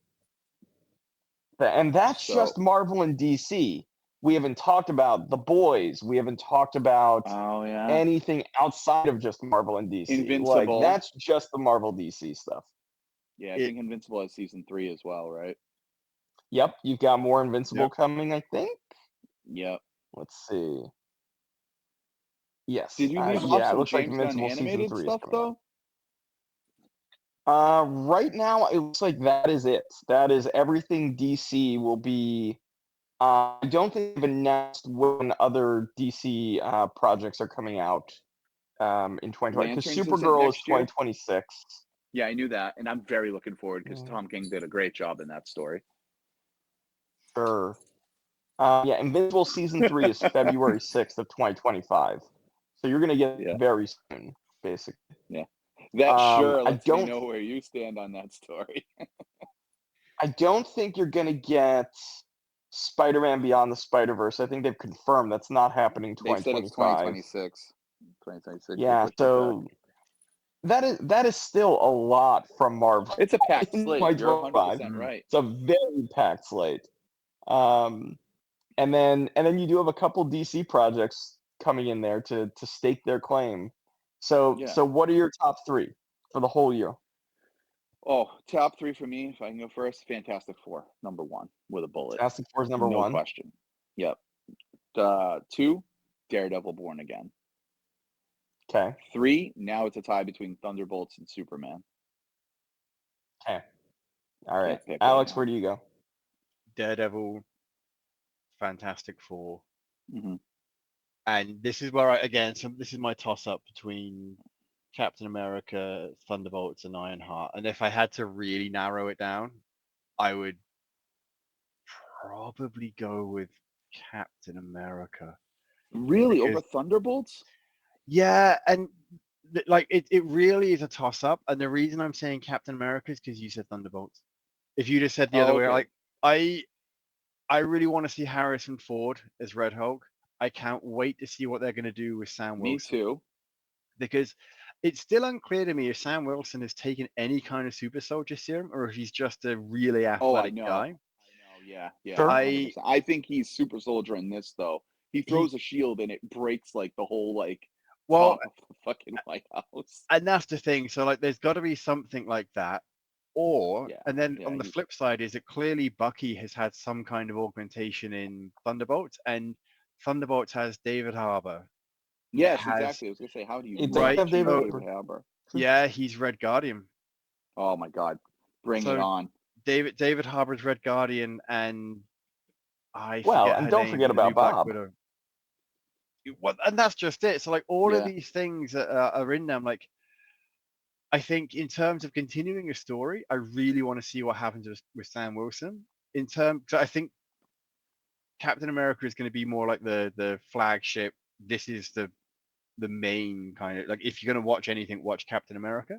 and that's So- just Marvel and DC. We haven't talked about The Boys. We haven't talked about Oh yeah. anything outside of just Marvel and DC. Invincible. Like, that's just the Marvel DC stuff. Yeah, I think Invincible has season 3 as well, right? Yep, you've got more Invincible coming, I think. Yep. Let's see. Yes. Did you leave off yeah, it some looks like James Gunn Invincible season animated 3 stuff is coming out. though? Right now, it looks like that is it. That is everything DC will be. I don't think they've announced when other DC projects are coming out in 2020. Because Lanterns isn't Supergirl is next year? 2026. Yeah, I knew that, and I'm very looking forward because Yeah. Tom King did a great job in that story. Sure. Yeah, Invincible season 3 is February 6th of 2025. So you're gonna get it very soon, basically. Yeah. That sure I lets me don't- know where you stand on that story. I don't think you're gonna get Spider-Man Beyond the Spider-Verse. I think they've confirmed that's not happening They said it's 2025. 2026. 2026. Yeah, so that is still a lot from Marvel. It's a packed slate. You're 2025. 100% right. It's a very packed slate. And then you do have a couple DC projects coming in there to stake their claim. So what are your top 3 for the whole year? Oh, top 3 for me, if I can go first. Fantastic Four, number 1 with a bullet. Fantastic Four is number 1. No question. Yep. 2, Daredevil Born Again. Okay. 3, now it's a tie between Thunderbolts and Superman. Okay. All right. pick Alex, right now. where do you go? Daredevil, Fantastic Four. Mm-hmm. And this is where this is my toss-up between Captain America, Thunderbolts, and Ironheart. And if I had to really narrow it down, I would probably go with Captain America. Really? Over Thunderbolts? Yeah, and like it really is a toss-up. And the reason I'm saying Captain America is because you said Thunderbolts. If you just said the other way, like I really want to see Harrison Ford as Red Hulk. I can't wait to see what they're going to do with Sam Wilson. Me too. Because it's still unclear to me if Sam Wilson has taken any kind of super soldier serum or if he's just a really athletic guy. I know, yeah. Sure. I think he's super soldier in this though. He throws a shield and it breaks like the whole top of the fucking White House. And that's the thing. So like there's got to be something like that. And then on the flip side is that clearly Bucky has had some kind of augmentation in Thunderbolts, and Thunderbolts has David Harbour. Yes, exactly. I was gonna say, how do you have David Harbour? Yeah, he's Red Guardian. Oh my God, bring it on! David Harbour's Red Guardian, and don't forget about Bob. Well, and that's just it. So like all of these things that are in them, like. I think in terms of continuing a story, I really want to see what happens with Sam Wilson. I think Captain America is going to be more like the flagship. This is the main kind of like if you're going to watch anything, watch Captain America.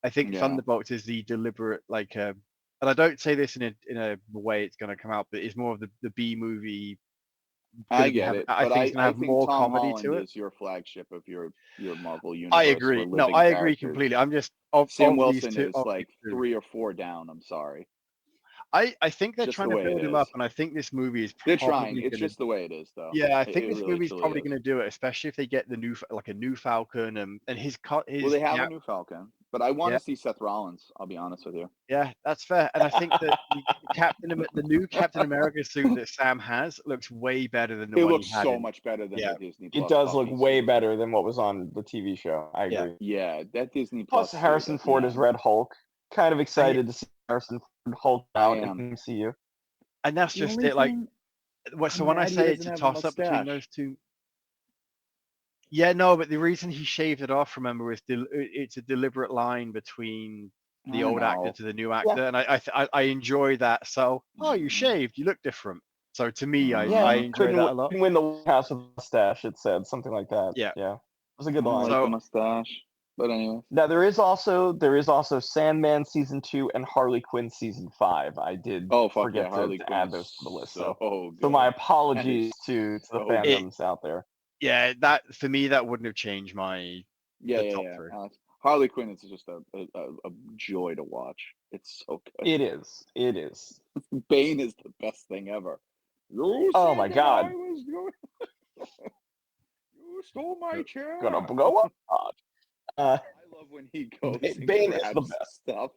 I think Thunderbolts is the deliberate and I don't say this in a way it's going to come out, but it's more of the B movie. I get it, I think it's going to have more Tom comedy Holland to it. Is your flagship of your Marvel universe. I agree. No, I agree completely. I'm just Sam Wilson is like 3 or 4 down. I'm sorry. I think they're trying to build him up, and I think this movie is. They're trying. It's just the way it is, though. Yeah, I think this movie is probably going to do it, especially if they get the new Falcon and his. Well, they have a new Falcon, but I want to see Seth Rollins. I'll be honest with you. Yeah, that's fair, and I think that the new Captain America suit that Sam has looks way better than the one he had. It looks so much better than the Disney Plus. It does look way better than what was on the TV show. I agree. Yeah, that Disney Plus Harrison Ford is Red Hulk. Kind of excited to see Harrison Ford Hulk out in MCU. And that's just it. Like, so when I say it's a toss up between those two. Yeah, no, but the reason he shaved it off, remember, is it's a deliberate line between the old actor to the new actor, and I enjoy that. So, you shaved, you look different. So to me, I enjoy that a lot. Couldn't win the White House with a mustache. It said something like that. Yeah, it was a good line. I like the mustache. But anyway. Now there is also Sandman season 2 and Harley Quinn season 5. I did forget to add those to the list. So my apologies to the fandoms out there. Yeah, that for me that wouldn't have changed my top 3. Harley Quinn is just a joy to watch. It's so good. It is. It is. Bane is the best thing ever. You Oh said my that God. I was going. You stole my chair. Gonna go up. I love when he goes and Bane is the grabs best. stuff.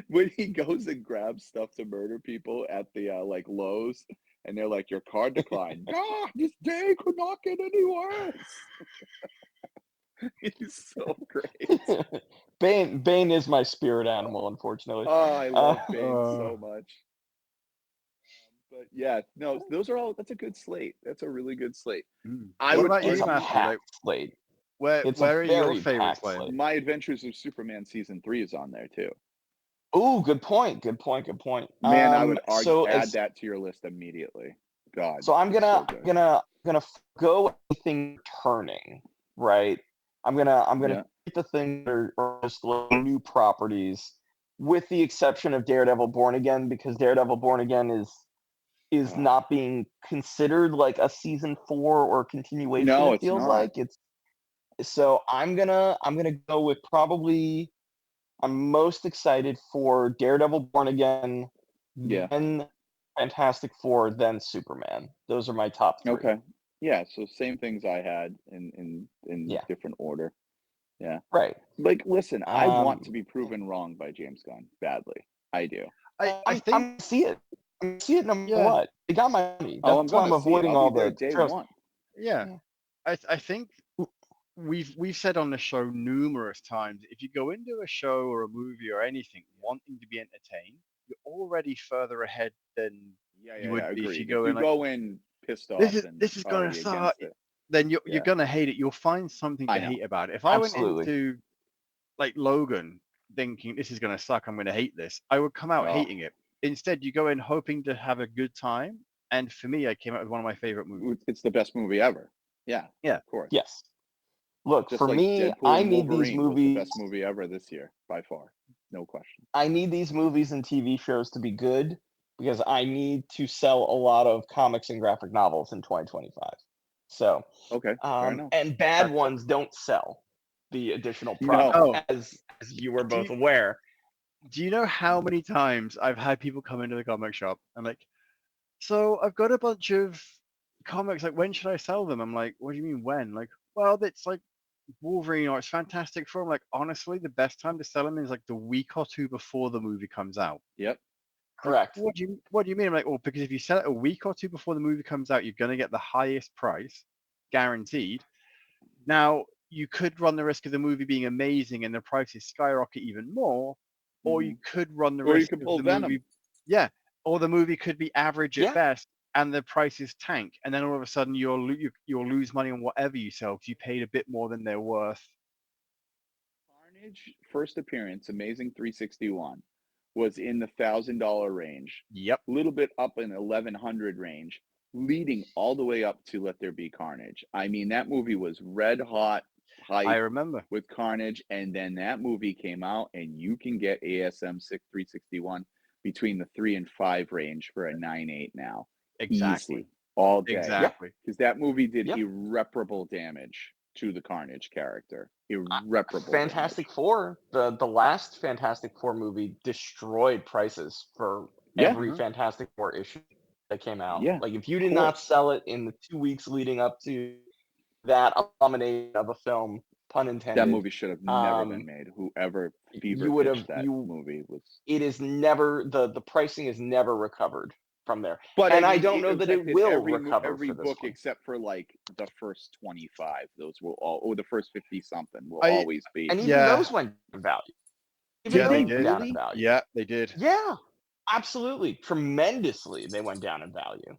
When he goes and grabs stuff to murder people at the like Lowe's, and they're like, "Your card declined." God, this day could not get any worse. He's so great. Bane is my spirit animal, unfortunately. Oh, I love Bane Uh, so much. But yeah, no, those are all. That's a good slate. That's a really good slate. I What would about you, It's a Matthew? packed Like, slate. where It's a are your very favorites packed playing? slate. My Adventures of Superman season 3 is on there too. Ooh, good point. Good point. Good point. Man, I would So add as that to your list immediately. God, so I'm it's gonna so good. gonna go anything turning, right? I'm gonna Yeah. keep the things that are just like new properties, with the exception of Daredevil Born Again, because Daredevil Born Again is Oh. not being considered like a season 4 or continuation. No, It it's feels not. like it's. So I'm gonna go with probably. I'm most excited for Daredevil Born Again, Yeah. then Fantastic Four, then Superman. Those are my top 3. Okay. Yeah, so same things I had in Yeah. different order. Yeah. Right. Like, listen, I want to Um, be proven wrong by James Gunn badly. I do. I think, I'm gonna see it. I'm gonna see it no matter yeah, what. They got my money. Oh, That's why I'm gonna see it. avoiding I'll all be there the day trails. one. yeah. Yeah. I think we've said on the show numerous times, if you go into a show or a movie or anything wanting to be entertained, you're already further ahead than Yeah, you would be if agreed. you If go you in like, go in pissed off and this is gonna already suck, against it. then you're Yeah. gonna hate it. You'll find something I to know. hate about it. If I went Absolutely. into like Logan thinking this is gonna suck, I'm gonna hate this, I would come out Oh. hating it. Instead, you go in hoping to have a good time, and for me, I came out with one of my favorite movies. It's the best movie ever. Yeah. Yeah. Of course. Yes. Look, Just for like me, Deadpool I and need these Wolverine was the movies. best movie ever this year, by far. No question. I need these movies and TV shows to be good because I need to sell a lot of comics and graphic novels in 2025. So, Okay, fair enough. and bad ones don't sell the additional No. product, Oh, as you were do both you, aware. do you know how many times I've had people come into the comic shop and like, so I've got a bunch of comics, like, when should I sell them? I'm like, what do you mean when? Like, well, it's like Wolverine or it's Fantastic Four. I'm like, honestly, the best time to sell them is like the week or two before the movie comes out. Yep. Like, Correct. what do you mean? I'm like, well, because if you sell it a week or two before the movie comes out, you're gonna get the highest price, guaranteed. Now, you could run the risk of the movie being amazing and the prices skyrocket even more, or you could run the Or you risk could of pull the Venom. movie, yeah, or the movie could be average at Yeah. best and the prices tank, and then all of a sudden you'll lose money on whatever you sell because you paid a bit more than they're worth. Carnage first appearance, Amazing 361, was in the $1,000 range. Yep. A little bit up in 1,100 range, leading all the way up to Let There Be Carnage. I mean, that movie was red hot I hype remember. with Carnage, and then that movie came out, and you can get ASM 361 between the 3 and 5 range for a 9.8 now. Exactly. Easy. All day. Exactly. Because that movie did Yep. irreparable damage to the Carnage character. Irreparable Fantastic Four, the last Fantastic Four movie destroyed prices for Yeah. every Fantastic Four issue that came out. Yeah, Like, if you of did not course. sell it in the 2 weeks leading up to that abomination of a film, pun intended, That movie should have never been made. Whoever fever you would have pitched that movie was. it is never the pricing is never recovered from there. But And I I mean, don't know that it affected will recover every for this book one. except for like the first 25. Those will all, or the first 50 something will I- always be. And even Yeah. those went down in value. Even Yeah, they they went did. down in value. Yeah, they did. Yeah, absolutely. Tremendously, they went down in value.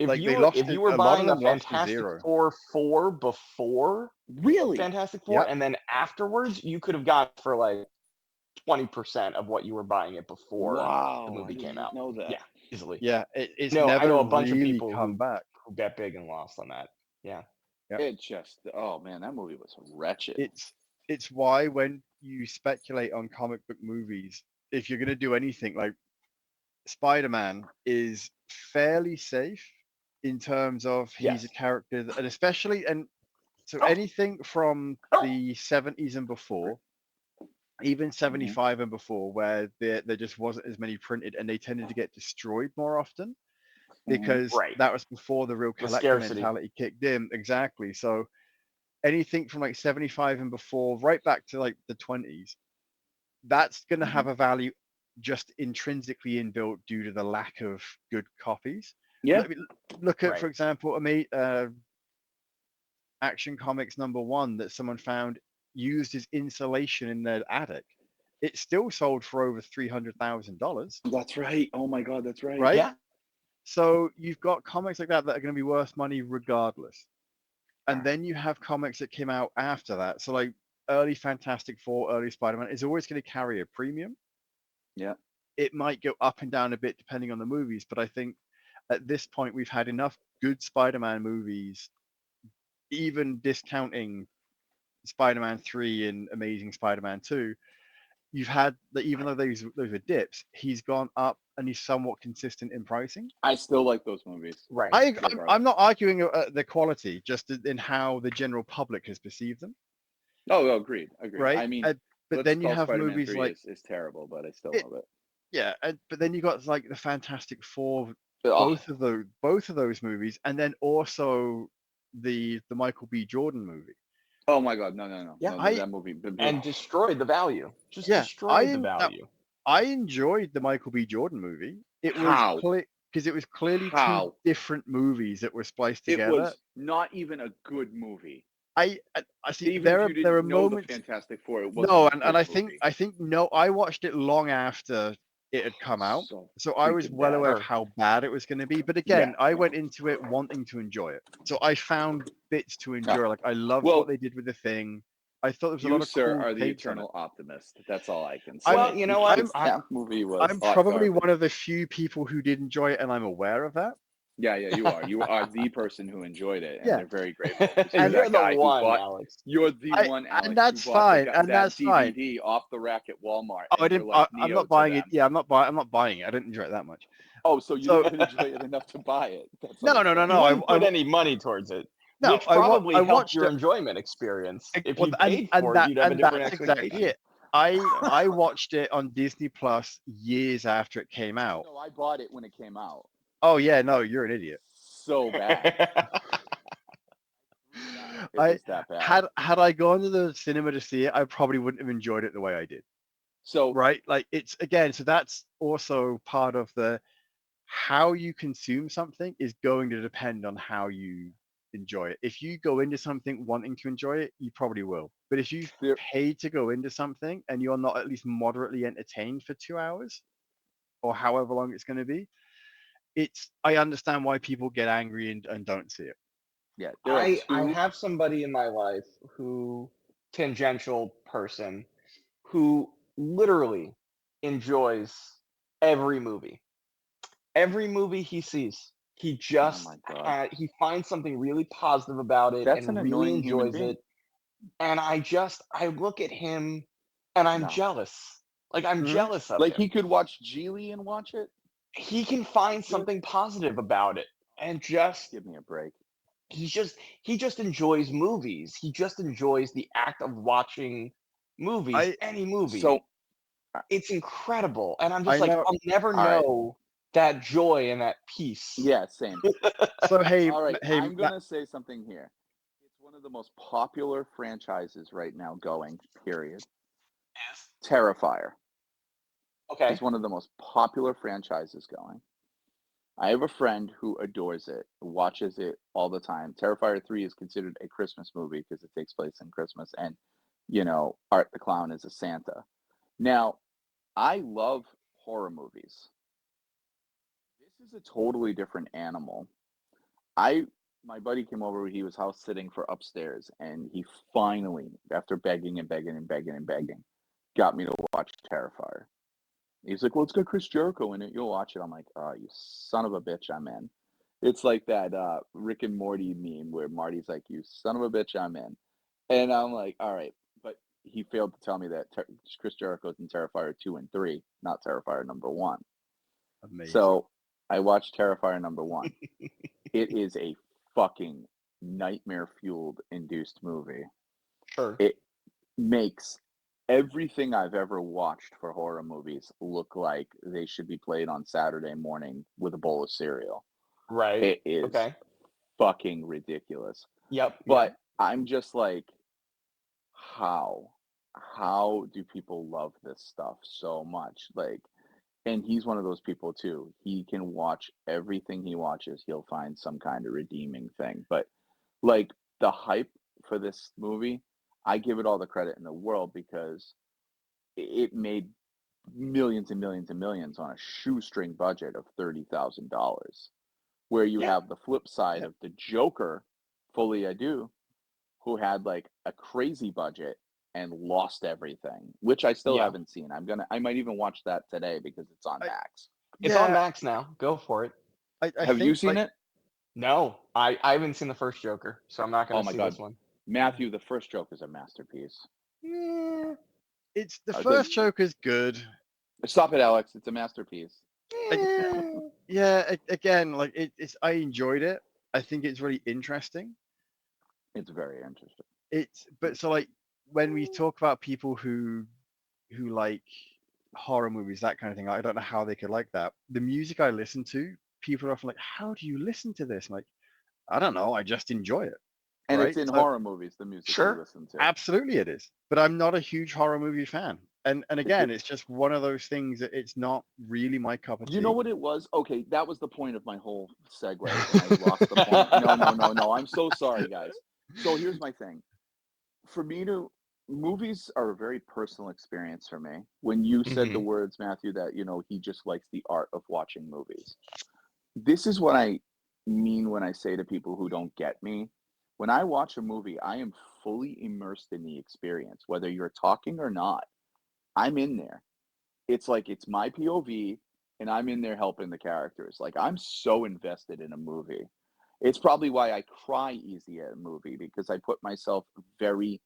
If Like, they you lost if it. you were A lot of buying a them lost to Fantastic zero. Four 4 before Really? Fantastic Four, Yep. and then afterwards, you could have got it for like 20% of what you were buying it before Wow, the movie I did came not out. know that. Yeah, easily. Yeah, it's No, never I know a bunch of really people come back. who bet big and lost on that. Yeah. Yep. It just, oh man, that movie was wretched. It's why when you speculate on comic book movies, if you're gonna do anything, like Spider-Man is fairly safe in terms of he's a Yes. character and especially, and so anything from the 70s and before, even 75 and before, where there just wasn't as many printed, and they tended to get destroyed more often because Right. that was before the real The collector scarcity. mentality kicked in. Exactly. So anything from like 75 and before, right back to like the 20s, that's going to have a value just intrinsically inbuilt due to the lack of good copies. Yeah. Look at, Right. for example, Action Comics #1 that someone found used as insulation in their attic. It still sold for over $300,000, That's right. Oh my God, that's right. right? Yeah. So you've got comics like that that are going to be worth money regardless. And then you have comics that came out after that. So like early Fantastic Four, early Spider-Man is always going to carry a premium. Yeah. It might go up and down a bit depending on the movies, but I think at this point we've had enough good Spider-Man movies, even discounting Spider-Man 3 and Amazing Spider-Man 2. You've had that, even though those are dips, he's gone up and he's somewhat consistent in pricing. I still like those movies. Right. I'm not arguing the quality, just in how the general public has perceived them, Oh, agreed. right? I mean, But let's then you call have Spider-Man movies 3 like is terrible, but I still it, love it. yeah, but then you got like the Fantastic Four, Oh, both of those movies, and then also the Michael B. Jordan movie. oh my God, no. Yeah, No, that movie. And destroyed the value. Just Yeah, destroyed the value. I enjoyed the Michael B. Jordan movie. It was How? because it was clearly two How? different movies that were spliced It together. was not even a good movie. I see Even there if you didn't are know moments. the Fantastic Four, it wasn't No, a and good I movie. think no, I watched it long after it had come out, so I was freaking well bad. aware of how bad it was going to be. But again, I went into it wanting to enjoy it, so I found bits to enjoy. Like I loved Well, what they did with the Thing. I thought there was a lot You, of sir, cool are the takes on it. eternal optimist. That's all I can say. Well, you know what? Because that movie was I'm hot probably garbage. one of the few people who did enjoy it, and I'm aware of that. Yeah, you are. You are the person who enjoyed it, and Yeah. they're very grateful. And You're that the guy one, who bought, Alex. You're the one, Alex, and that's who bought fine, and that that's fine. DVD off the rack at Walmart. Oh, I and didn't. You're like I'm Neo not to buying them. it. Yeah, I'm not buying it. I didn't enjoy it that much. Oh, so you didn't even enjoy it enough to buy it? That's No. You wouldn't put any money towards it, No, which probably I helped watched your it. enjoyment experience. If Well, you paid for it, you'd have a different that's expectation. exactly it. I watched it on Disney Plus years after it came out. No, I bought it when it came out. Oh yeah, no, you're an idiot. So bad. It was that bad. Had I gone to the cinema to see it, I probably wouldn't have enjoyed it the way I did. So Right? Like it's again, so that's also part of the how you consume something is going to depend on how you enjoy it. If you go into something wanting to enjoy it, you probably will. But if you've paid to go into something and you're not at least moderately entertained for 2 hours or however long it's going to be, I understand why people get angry and don't see it. yeah, I have somebody in my life tangential person, who literally enjoys every movie. Every movie he sees, he just he finds something really positive about it and really enjoys it. And I look at him and I'm jealous. Like I'm jealous of like him. he could watch Geely and watch it. He can find something positive about it and just give me a break. He just enjoys movies. He just enjoys the act of watching movies, any movie. So it's incredible. And I'm just I'll never know that joy and that peace. Yeah, same. So hey, all right, hey, I'm gonna say something here. It's one of the most popular franchises right now going, period. Terrifier. Okay. It's one of the most popular franchises going. I have a friend who adores it, watches it all the time. Terrifier 3 is considered a Christmas movie because it takes place in Christmas, and Art the Clown is a Santa. Now, I love horror movies. This is a totally different animal. My buddy came over, he was house sitting for upstairs, and he finally, after begging and begging and begging and begging, got me to watch Terrifier. He's like, well, it's got Chris Jericho in it. You'll watch it. I'm like, oh, you son of a bitch, I'm in. It's like that Rick and Morty meme where Marty's like, you son of a bitch, I'm in. And I'm like, all right. But he failed to tell me that Chris Jericho's in Terrifier 2 and 3, not Terrifier #1. Amazing. So I watched Terrifier #1. It is a fucking nightmare-fueled induced movie. Sure. It makes everything I've ever watched for horror movies look like they should be played on Saturday morning with a bowl of cereal. Right. It is Okay. fucking ridiculous. Yep. But I'm just like, how? How do people love this stuff so much? Like, and he's one of those people too. He can watch everything he watches, he'll find some kind of redeeming thing. But like the hype for this movie, I give it all the credit in the world because it made millions and millions and millions on a shoestring budget of $30,000. Where you Yeah. have the flip side Yeah. of the Joker, Fully I Do, who had like a crazy budget and lost everything, which I still Yeah. haven't seen. I might even watch that today because it's on Max. It's on Yeah, Max now. Go for it. I Have you think seen like it? No, I haven't seen the first Joker, so I'm not Oh gonna my see God, this one. Matthew, the first Joker is a masterpiece. yeah, it's the The first Joker's good. Stop it, Alex. It's a masterpiece. Yeah, again, like it's I enjoyed it. I think it's really interesting. It's very interesting. It's but so like when we talk about people who like horror movies, that kind of thing, I don't know how they could like that. The music I listen to, people are often like, "How do you listen to this?" I'm like, I don't know, I just enjoy it, And it's right? in So horror movies, the music you Sure. listen to. absolutely it is, but I'm not a huge horror movie fan. And again, it's just one of those things that it's not really my cup of Do you know tea. what it was? Okay, that was the point of my whole segue, and I lost the point. No. I'm so sorry, guys. So here's my thing. For me to movies are a very personal experience for me. When you said the Mhm. words, Matthew, that he just likes the art of watching movies. This is what I mean when I say to people who don't get me. When I watch a movie, I am fully immersed in the experience, whether you're talking or not. I'm in there. It's like it's my POV and I'm in there helping the characters. Like I'm so invested in a movie. It's probably why I cry easy at a movie because I put myself very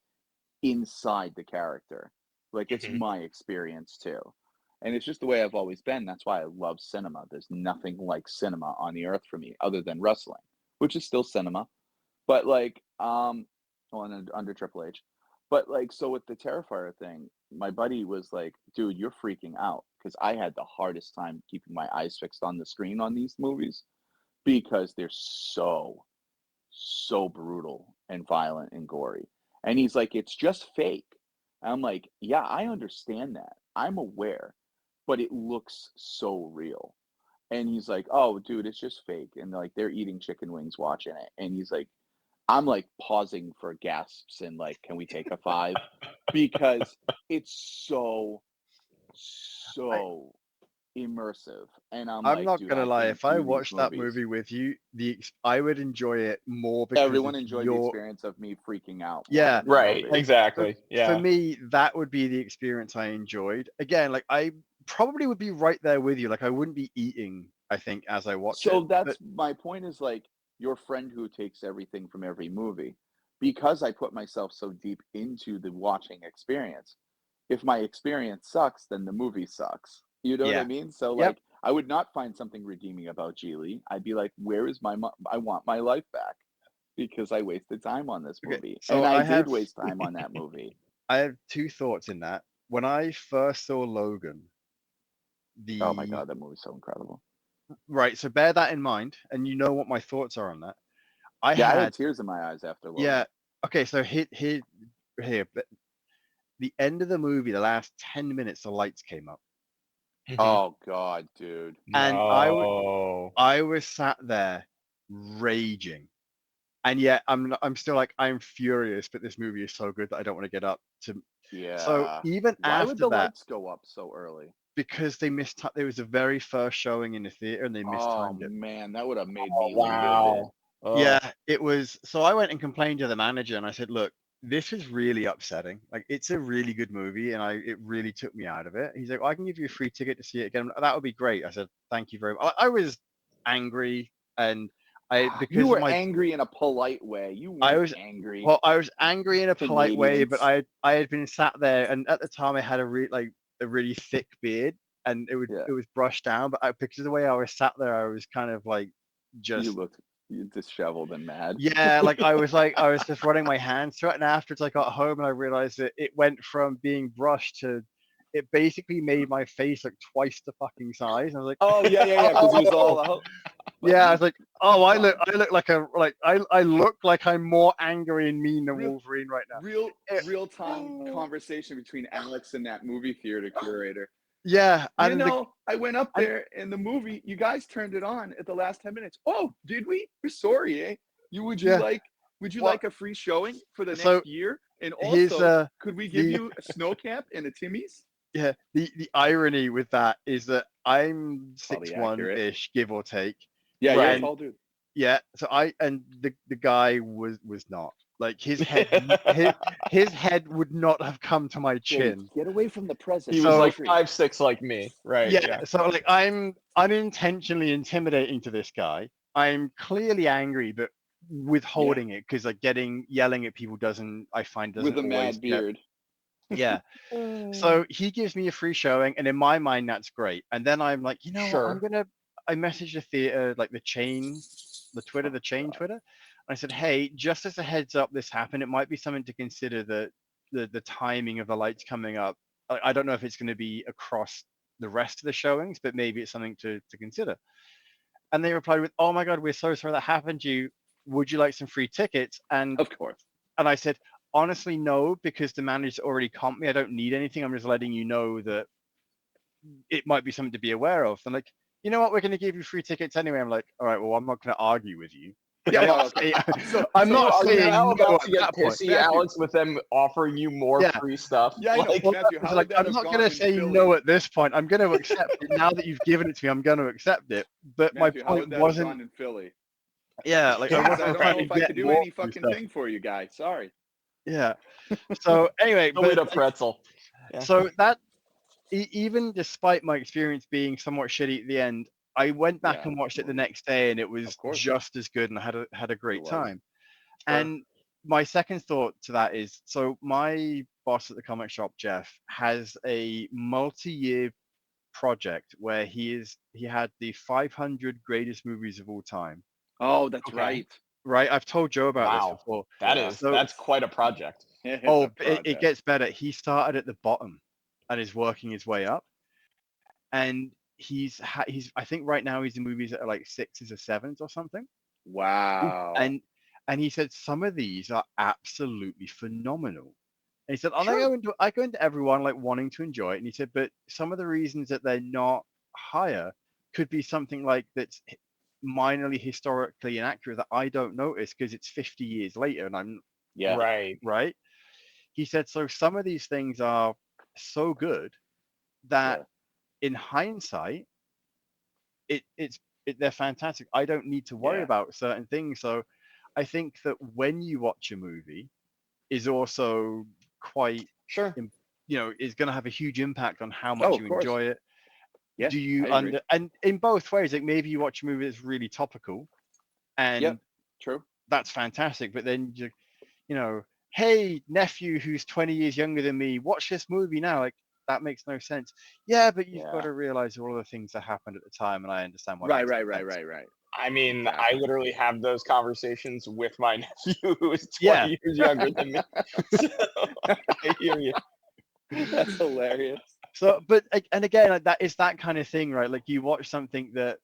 inside the character. Like it's Mhm. my experience too. And it's just the way I've always been. That's why I love cinema. There's nothing like cinema on the earth for me other than wrestling, which is still cinema. But like, well, under Triple H. But like, so with the Terrifier thing, my buddy was like, dude, you're freaking out. Because I had the hardest time keeping my eyes fixed on the screen on these movies because they're so brutal and violent and gory. And he's like, it's just fake. And I'm like, yeah, I understand that. I'm aware, but it looks so real. And he's like, oh, dude, it's just fake. And like, they're eating chicken wings watching it. And he's like, I'm like pausing for gasps and like, can we take a five? Because it's I, so immersive. And I'm I'm like, not dude, gonna I lie. can't If I do these watched that movies. movie with you, I would enjoy it more because of Everyone enjoyed the your. experience of me freaking out Yeah, watching the Right. movie. like for, Exactly. for Yeah. me, that would be the experience I enjoyed. Again, like I probably would be right there with you. Like I wouldn't be eating, I think, as I watch it. So But that's my point is like your friend who takes everything from every movie. Because I put myself so deep into the watching experience, if my experience sucks, then the movie sucks. You know what I yeah, mean? So yep. like I would not find something redeeming about Geely. I'd be like, where is I want my life back because I wasted time on this Okay, movie. And so I did waste time on that movie. I have two thoughts in that. When I first saw Logan, Oh my the God, that movie's so incredible. right, so bear that in mind, and you know what my thoughts are on that. I Yeah, I had had tears in my eyes after yeah. Logan. Okay, so here, but the end of the movie, the last 10 minutes, the lights came up, Mhm. Oh God, dude. and No. I was sat there raging, and yet I'm still like I'm furious, but this movie is so good that I don't want to get up to. So Yeah. even Why would after the that, lights go up so early? because they missed, it was the very first showing in the theater, and they Oh mistimed it. man, that would have made Oh, me livid. wow. Oh. Yeah, it was. So I went and complained to the manager, and I said, "Look, this is really upsetting. Like, it's a really good movie, and it really took me out of it." He's like, well, "I can give you a free ticket to see it again. That would be great." I said, "Thank you very much." I was angry, and I You because of were my angry in a polite way. You I weren't was angry. well, I was angry in a polite way, but Canadians. I had been sat there, and at the time I had a really thick beard, and Yeah. it was brushed down, but because of the way I was sat there, I was kind of like You just looked You're disheveled and mad. Yeah, like I was just running my hands through it, and after I got home and I realized that it went from being brushed to it basically made my face like twice the fucking size. And I was like, Oh yeah, because it was all oh. out. But Yeah, I was like, oh, I look like I look like I'm more angry and mean than Real- Wolverine right now. real time conversation between Alex and that movie theater curator. Yeah, You and know, I went up there in the movie. You guys turned it on at the last 10 minutes. Oh, did we? We're sorry, eh? Would you like a free showing for the So next year? And here's also, could we give the you a snow cap and a Timmy's? yeah the irony with that is that I'm Probably 6'1" ish, give or take. Yeah, you're a Right. tall dude. Yeah, so the guy was not like his head his head would not have come to my chin. Get away from the present. He So- was like 5'6" like me, right? Yeah, so like I'm unintentionally intimidating to this guy. I'm clearly angry, but withholding it because like yelling at people I find doesn't With a always mad beard. Yeah. So he gives me a free showing, and in my mind, that's great. And then I'm like, you know Sure. what? I messaged the theater, like the chain Twitter. I said, hey, just as a heads up, this happened. It might be something to consider the timing of the lights coming up. I don't know if it's going to be across the rest of the showings, but maybe it's something to consider. And they replied with, oh my God, we're so sorry that happened to you. Would you like some free tickets? And Of course. I said, honestly, no, because the manager's already comped me. I don't need anything. I'm just letting you know that it might be something to be aware of. And like, you know what? We're going to give you free tickets anyway. I'm like, all right, well, I'm not going to argue with you. Like, Yeah, I'm well, not okay. saying, I'm not are you saying now no about at to get that point. pissy, Matthew. Alex, with them offering you more Yeah. free stuff? Yeah, I know. Like, Well, Matthew, it's how like, would that I'm have not gone going to in say Philly? no at this point. I'm going to accept it. Now that you've given it to me, I'm going to accept it. But Matthew, my how point would that have wasn't, gone in Philly? yeah, like Yeah, I Because I wasn't don't trying know to if I get could do more any free fucking stuff. thing for you guys. Sorry. Yeah. So anyway, Go eat but a pretzel. Yeah. so that even despite my experience being somewhat shitty at the end, I went back Yeah, and watched it the next day, and it was course. just as good, and I had a great was. time. Sure. And my second thought to that is, so my boss at the comic shop, Jeff, has a multi-year project where he had the 500 greatest movies of all time. Oh, that's Okay. right. Right? I've told Joe about this Wow. before. Yeah. That's quite a project. It's Oh, a it project. gets better. He started at the bottom and is working his way up. And he's I think right now he's in movies that are like 6s or 7s or something. Wow. And he said some of these are absolutely phenomenal. And he said, Sure. I go into everyone like wanting to enjoy it. And he said, but some of the reasons that they're not higher could be something like that's minorly historically inaccurate that I don't notice because it's 50 years later and I'm Yeah. right. He said, so some of these things are so good that in hindsight, they're fantastic. I don't need to worry Yeah. about certain things. So I think that when you watch a movie is also quite, Sure. is going to have a huge impact on how much Oh, of you course. enjoy it. Yeah, Do you I agree. and in both ways, like maybe you watch a movie that's really topical and Yep. True. that's fantastic, but then hey nephew who's 20 years younger than me, watch this movie now. Like that makes no sense. Yeah, but you've got Yeah. to realize all of the things that happened at the time, and I understand why. Right. That makes no sense. I mean, Exactly. I literally have those conversations with my nephew who is 20 Yeah. years younger than me. So, I hear you. That's hilarious. So, but and again, like that is that kind of thing, right? Like you watch something that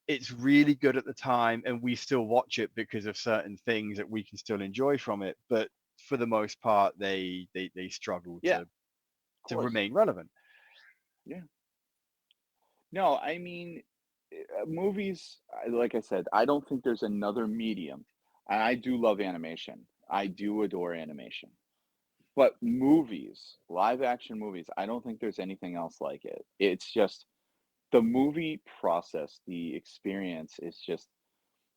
it's really good at the time, and we still watch it because of certain things that we can still enjoy from it. But for the most part, they struggle Yeah. to remain relevant. Yeah. No, I mean, movies, like I said, I don't think there's another medium. And I do love animation. I do adore animation. But movies, live action movies, I don't think there's anything else like it. It's just the movie process, the experience is just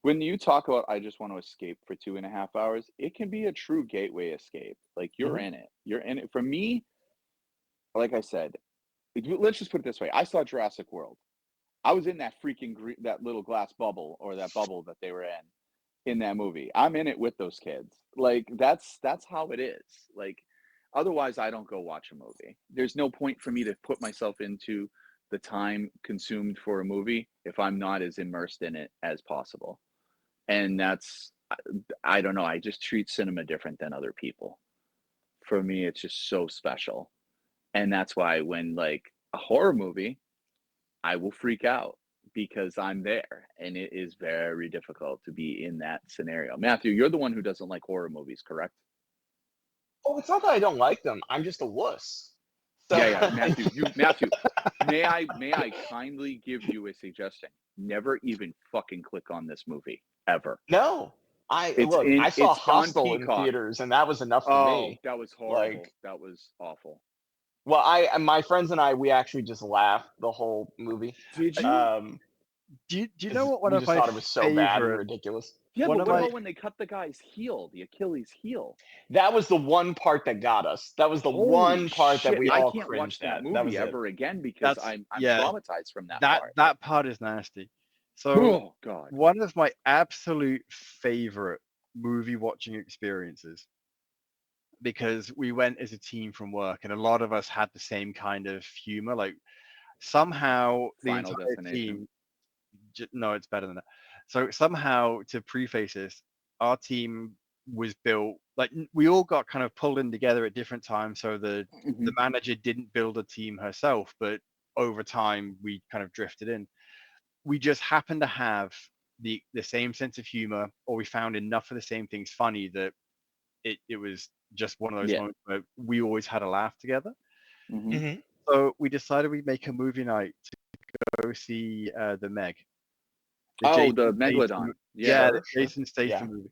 when you talk about I just want to escape for 2.5 hours, it can be a true gateway escape. Like you're Mhm. in it. You're in it. For me, like I said, let's just put it this way. I saw Jurassic World. I was in that freaking that little glass bubble or that bubble that they were in that movie. I'm in it with those kids. Like that's how it is. Like otherwise I don't go watch a movie. There's no point for me to put myself into the time consumed for a movie if I'm not as immersed in it as possible. And that's, I don't know, I just treat cinema different than other people. For me, it's just so special. And that's why when like a horror movie, I will freak out because I'm there, and it is very difficult to be in that scenario. Matthew, you're the one who doesn't like horror movies, correct? Oh, it's not that I don't like them. I'm just a wuss. So, Yeah, Matthew, may I kindly give you a suggestion? Never even fucking click on this movie ever. No, I saw It's on Hostel in Peacock. theaters, and that was enough for Oh, me. that was horrible. Like, That was awful. well, my friends and I, we actually just laughed the whole movie. Did you? Do you know what one we of just my thought it was so bad and favorite? ridiculous. Yeah, One but of what my- about when they cut the guy's heel, the Achilles heel? That was the one part that got us. That was the Holy one part that shit, we all I can't cringed watch that at. movie That was ever again because That's- I'm yeah, traumatized from that part. That part is nasty. So Oh God. one of my absolute favorite movie watching experiences, because we went as a team from work, and a lot of us had the same kind of humor. Like somehow the Final entire Destination. team. No, it's better than that. So somehow, to preface this, our team was built like we all got kind of pulled in together at different times. So the manager didn't build a team herself, but over time we kind of drifted in. We just happened to have the same sense of humor, or we found enough of the same things funny that it was just one of those Yeah. moments where we always had a laugh together. Mhm. Mhm. So we decided we'd make a movie night to go see the Meg. Oh, Jason the Statham- Megalodon. Yeah, Sure, the sure. Jason Statham Yeah. movie.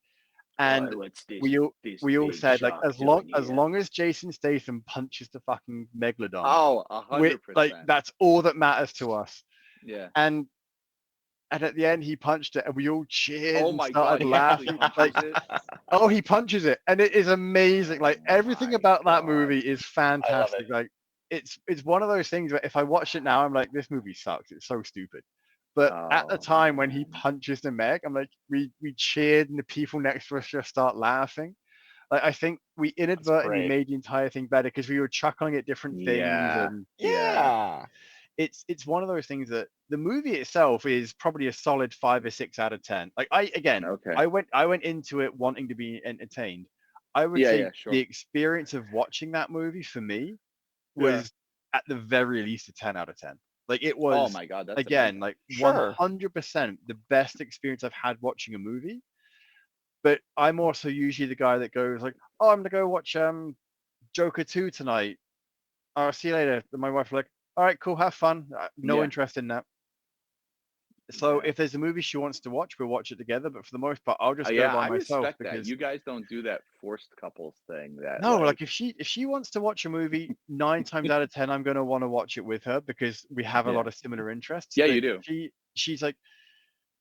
And what's this? we all this big said like shark as doing here? long as Jason Statham punches the fucking Megalodon, Oh, we- 100%. like that's all that matters to us. Yeah. And at the end he punched it, and we all cheered Oh and my God, started he actually laughing. punches Like, it. oh, he punches it, and it is amazing. Like Oh everything my about that God. movie is fantastic. Like it's one of those things where if I watch it now, I'm like, this movie sucks. It's so stupid. But at the Oh, time when he man. punches the Meg, I'm like, we cheered, and the people next to us just start laughing. Like I think we inadvertently great. made the entire thing better because we were chuckling at different things, Yeah. and Yeah. it's one of those things that the movie itself is probably a solid 5 or 6 out of 10. Like Okay. I went into it wanting to be entertained. I would Yeah, say yeah, sure. the experience of watching that movie for me Yeah. was at the very least a 10 out of 10. Like it Oh was my God, that's again amazing. like Sure. 100% the best experience I've had watching a movie. But I'm also usually the guy that goes like, oh, I'm gonna go watch Joker 2 tonight. I'll see you later. And my wife like, all right, cool, have fun. No Yeah. interest in that. So Yeah. if there's a movie she wants to watch, we'll watch it together. But for the most part, I'll just go Yeah, by I myself respect that. because You guys don't do that forced couples thing. That no, like if she wants to watch a movie, 9 times out of 10, I'm gonna want to watch it with her because we have a Yeah. lot of similar interests. Yeah, But you do. She's like,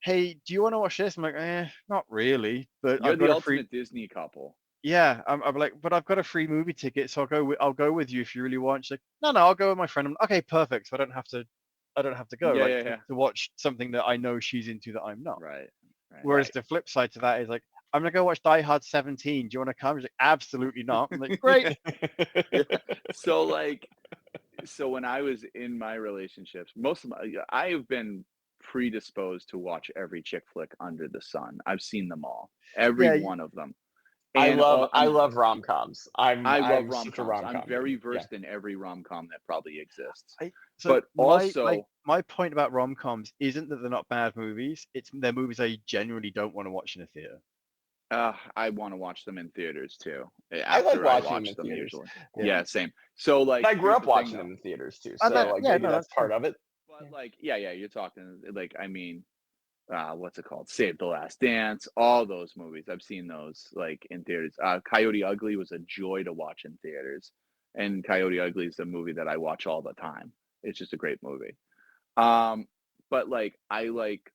hey, do you want to watch this? I'm like, not really. But You're I've the got a free. ultimate Disney couple. Yeah, I'm like, but I've got a free movie ticket, so I'll go with you if you really want. She's like, no, I'll go with my friend. I'm like, okay, perfect. So I don't have to go Yeah, like yeah, yeah. to watch something that I know she's into that I'm not. Right. Whereas the flip side to that is like, I'm gonna go watch Die Hard 17. Do you want to come? She's like, absolutely not. I'm like, great. So like, so when I was in my relationships, I have been predisposed to watch every chick flick under the sun. I've seen them all, every one of them. I And love rom-coms. I love I'm such a rom-coms. rom-com I'm very dude. Yeah. versed in every rom-com that probably exists. So But also, my point about rom-coms isn't that they're not bad movies. It's they're movies I genuinely don't want to watch in a theater. I want to watch them in theaters too. I like After watching watch them in theaters. usually. Yeah. Yeah, same. So like, I grew here's up the thing, watching though. them in theaters too. I So bet- like yeah, maybe no, that's that's part of it. But like, yeah, you're talking like, I mean, what's it called? Save the Last Dance, all those movies. I've seen those like in theaters. Coyote Ugly was a joy to watch in theaters, and Coyote Ugly is a movie that I watch all the time. It's just a great movie. But like I like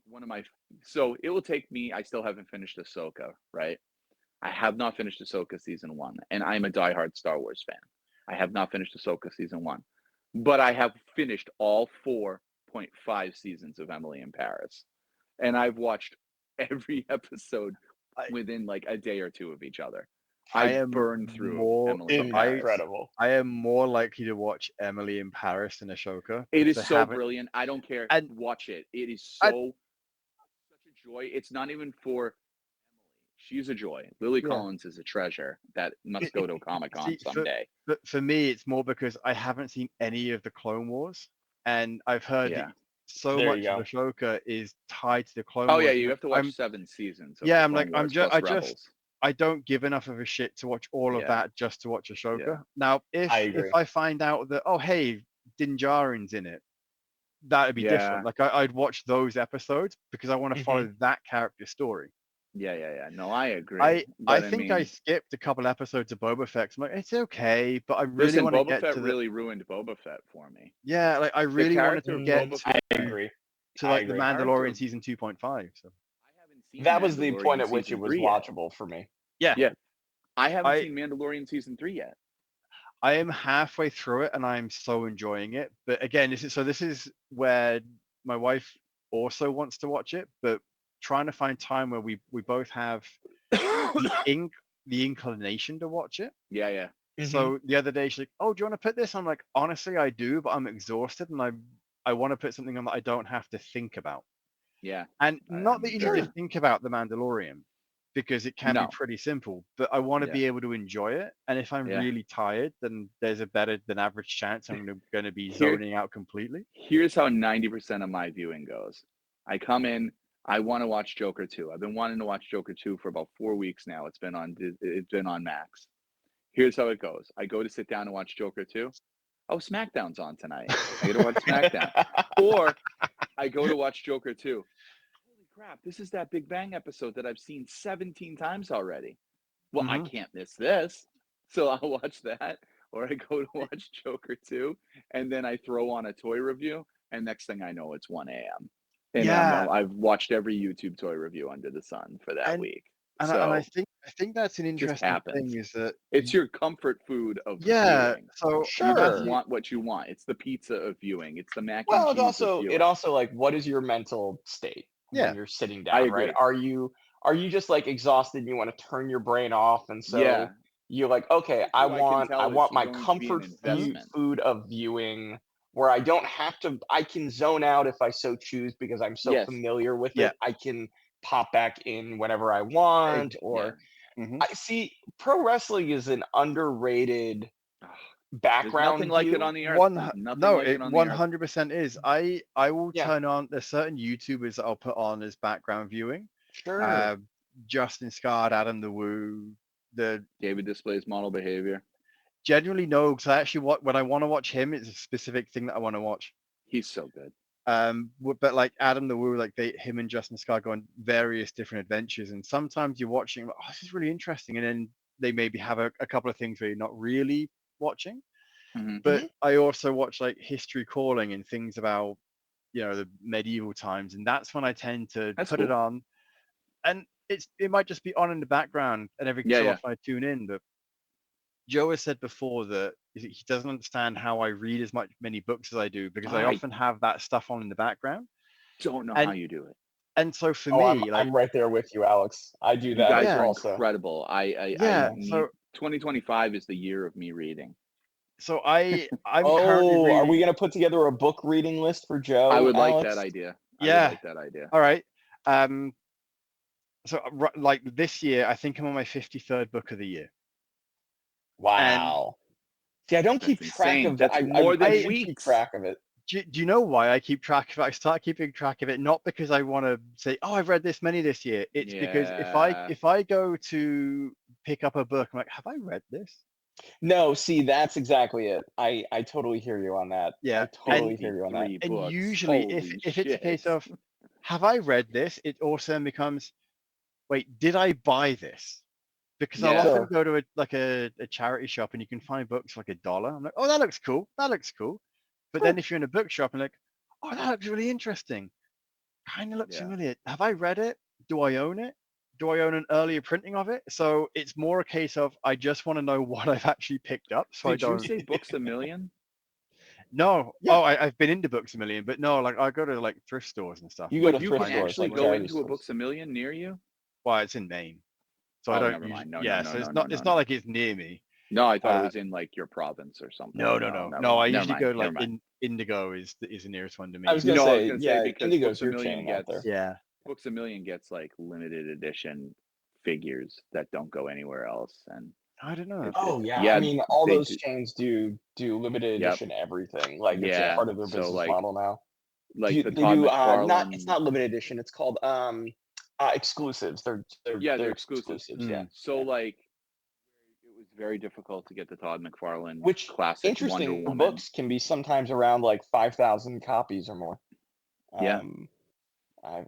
one of my so it will take me. I still haven't finished Ahsoka, right? I have not finished Ahsoka season 1, and I'm a diehard Star Wars fan. I have not finished Ahsoka season 1, but I have finished all 4.5 seasons of Emily in Paris, and I've watched every episode within like a day or two of each other. I am burned through more Emily in Paris. Incredible. I am more likely to watch Emily in Paris than Ashoka. It because is I so haven't- brilliant. I don't care. And- Watch it. It is I- so such a joy. It's not even for Emily. She's a joy. Lily Yeah. Collins is a treasure that must go to a Comic-Con See, someday. But for me, it's more because I haven't seen any of the Clone Wars, and I've heard Yeah. that so There much you of go. Ashoka is tied to the Clone Oh Wars. yeah, and you have to watch I'm 7 seasons of yeah, the I'm Clone like Wars plus Rebels. I don't give enough of a shit to watch all of Yeah. that just to watch Ashoka. Yeah. Now, I if agree. I find out that hey, Din Djarin's in it, that'd be Yeah. different. Like I'd watch those episodes because I want to follow that character's story. Yeah. No, I agree. I But think I mean, skipped a couple episodes of Boba Fett. 'Cause I'm like, it's okay, but I really listen, want to Boba get Fett to the really ruined Boba Fett for me. yeah, like I The really wanted character to of get Boba I Fett. agree. to I like the agree. Mandalorian Character- season 2.5. So I haven't seen That was the point Mandalorian at which it season was 3 yet. watchable for me. yeah, Yeah. I haven't I- seen Mandalorian season 3 yet. I am halfway through it and I'm so enjoying it. But again, this is where my wife also wants to watch it, but trying to find time where we both have the inclination to watch it. Yeah. So the other day she's like, "Oh, do you want to put this?" I'm like, "Honestly, I do, but I'm exhausted and I want to put something on that I don't have to think about." Yeah. And not that you need Sure. to think about the Mandalorian, because it can No. be pretty simple, but I want to Yeah. be able to enjoy it. And if I'm Yeah. really tired, then there's a better than average chance I'm going to be Here- zoning out completely. Here's how 90% of my viewing goes. I come in, I want to watch Joker 2. I've been wanting to watch Joker 2 for about 4 weeks now. It's been on Max. Here's how it goes. I go to sit down and watch Joker 2. Oh, SmackDown's on tonight. I got to watch SmackDown. Or I go to watch Joker 2. Holy crap, this is that Big Bang episode that I've seen 17 times already. Well, I can't miss this. So I'll watch that. Or I go to watch Joker 2, and then I throw on a toy review, and next thing I know, it's 1 a.m. And Yeah. I've watched every YouTube toy review under the sun for that week. And So I think that's an interesting happens. thing is that it's your comfort food of yeah. viewing. So You just Sure. want what you want. It's the pizza of viewing. It's the mac Well, and it's cheese of also viewing. like, what is your mental state Yeah. when you're sitting I down, right? agree. Are you just like exhausted and you want to turn your brain off, and so Yeah. you're like, okay, That's I who I can want tell is my going to be an comfort investment. food of viewing where I don't have to. I can zone out if I so choose because I'm so Yes. familiar with Yeah. it. I can pop back in whenever I want. Or Mhm. I see pro wrestling is an underrated There's background nothing like view. it on the earth. Nothing like it on the earth. 100% is. I will Yeah. turn on. There's certain YouTubers that I'll put on as background viewing. Sure. Justin Scott, Adam the Woo, the David displays model behavior. generally no, because I actually when I want to watch him, it's a specific thing that I want to watch. He's so good. But like Adam the Woo, like him and Justin Scott go on various different adventures, and sometimes you're watching, like, oh, this is really interesting, and then they maybe have a couple of things where you're not really watching. Mhm. But I also watch like History Calling and things about the medieval times, and that's when I tend to That's put it cool. on, and it might just be on in the background, and every so often I tune in. But Joe has said before that he doesn't understand how I read as many books as I do because I often have that stuff on in the background. Don't know And- how you do it. And so for me, I'm right there with you, Alex. I do You that guys as are well. So incredible. so 2025 is the year of me reading. so I'm currently are reading. we gonna put together a book reading list for Joe? I would like Alex? that idea. Yeah. I would like that idea. All right. So like this year, I think I'm on my 53rd book of the year. Wow. See, I don't keep That's track insane. of that. That's more than I should weeks. keep track of it. Do you know why I keep track of it? I start keeping track of it not because I want to say, oh, I've read this many this year. It's because if I go to pick up a book, I'm like, have I read this? No, see, that's exactly it. I totally hear you on that. Yeah, I totally hear you on that. 53 And books. usually, Holy if it's a case shit. of, have I read this? It also then becomes, wait, did I buy this? Because I'll Yeah. often Sure. go to a charity shop and you can find books for like $1. I'm like, oh, that looks cool. That looks cool. But then if you're in a bookshop and like, oh, that looks really interesting. Kind of looks Yeah. familiar. Have I read it? Do I own it? Do I own an earlier printing of it? So it's more a case of I just want to know what I've actually picked up. So Did I you don't. say Books a Million? No. Yeah. Oh, I've been into Books a Million, but no, like I go to like thrift stores and stuff. You go to You thrift can stores, actually like go charity into a stores. Books a Million near you? Well, it's in Maine, so I Oh, don't. never mind. No, yeah, no, so no, it's no, not. no, It's no. not like it's near me. No, I thought it was in like your province or something. No. never No, I mind, usually go to never like mind. Indigo is the nearest one to me. I was gonna No, I was say, gonna yeah, say because Indigo's Books a your Million chain out gets there. Yeah. Books A Million gets like limited edition figures that don't go anywhere else, and I don't know. Oh yeah, yeah, I mean all they those do. chains do limited Yep. edition everything. Like it's Yeah. part of their So business like model now. like the They Todd do not McFarlane. it's not limited edition. It's called exclusives. They're Exclusives. exclusives. Yeah. So yeah. like it was very difficult to get the Todd McFarlane Which classic Wonder interesting Woman. books can be sometimes around like 5,000 copies or more. Yeah.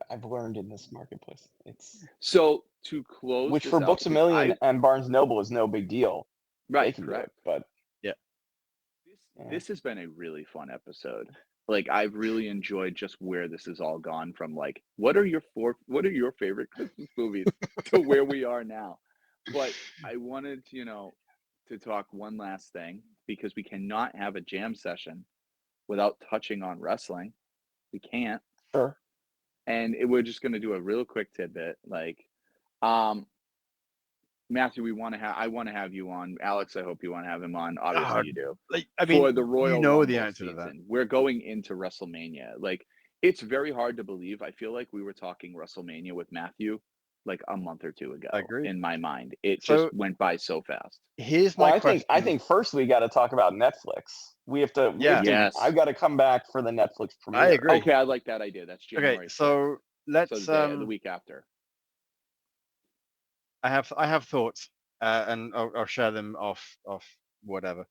I've learned in this marketplace. It's So to close which this for out, Books A Million and Barnes Noble is no big deal. They right, can correct. do it, but This has been a really fun episode. Like I've really enjoyed just where this has all gone from. Like, what are your favorite Christmas movies to where we are now? But I wanted, to talk one last thing because we cannot have a jam session without touching on wrestling. We can't. sure. And we're just going to do a real quick tidbit. Like, Matthew, I want to have you on. Alex, I hope you want to have him on. Obviously, you do. Like, I mean, For the Royal you know Rumble the answer season, to that. we're going into WrestleMania. Like, it's very hard to believe. I feel like we were talking WrestleMania with Matthew like a month or two ago. Agreed. In my mind, it So- just went by so fast. Here's Well, my question. I think first we got to talk about Netflix. We have to. Yes. I've got to come back for the Netflix premiere. I agree. Okay, I like that idea. That's January. Okay, so 6th. let's So the week after. I have thoughts, and I'll share them off whatever.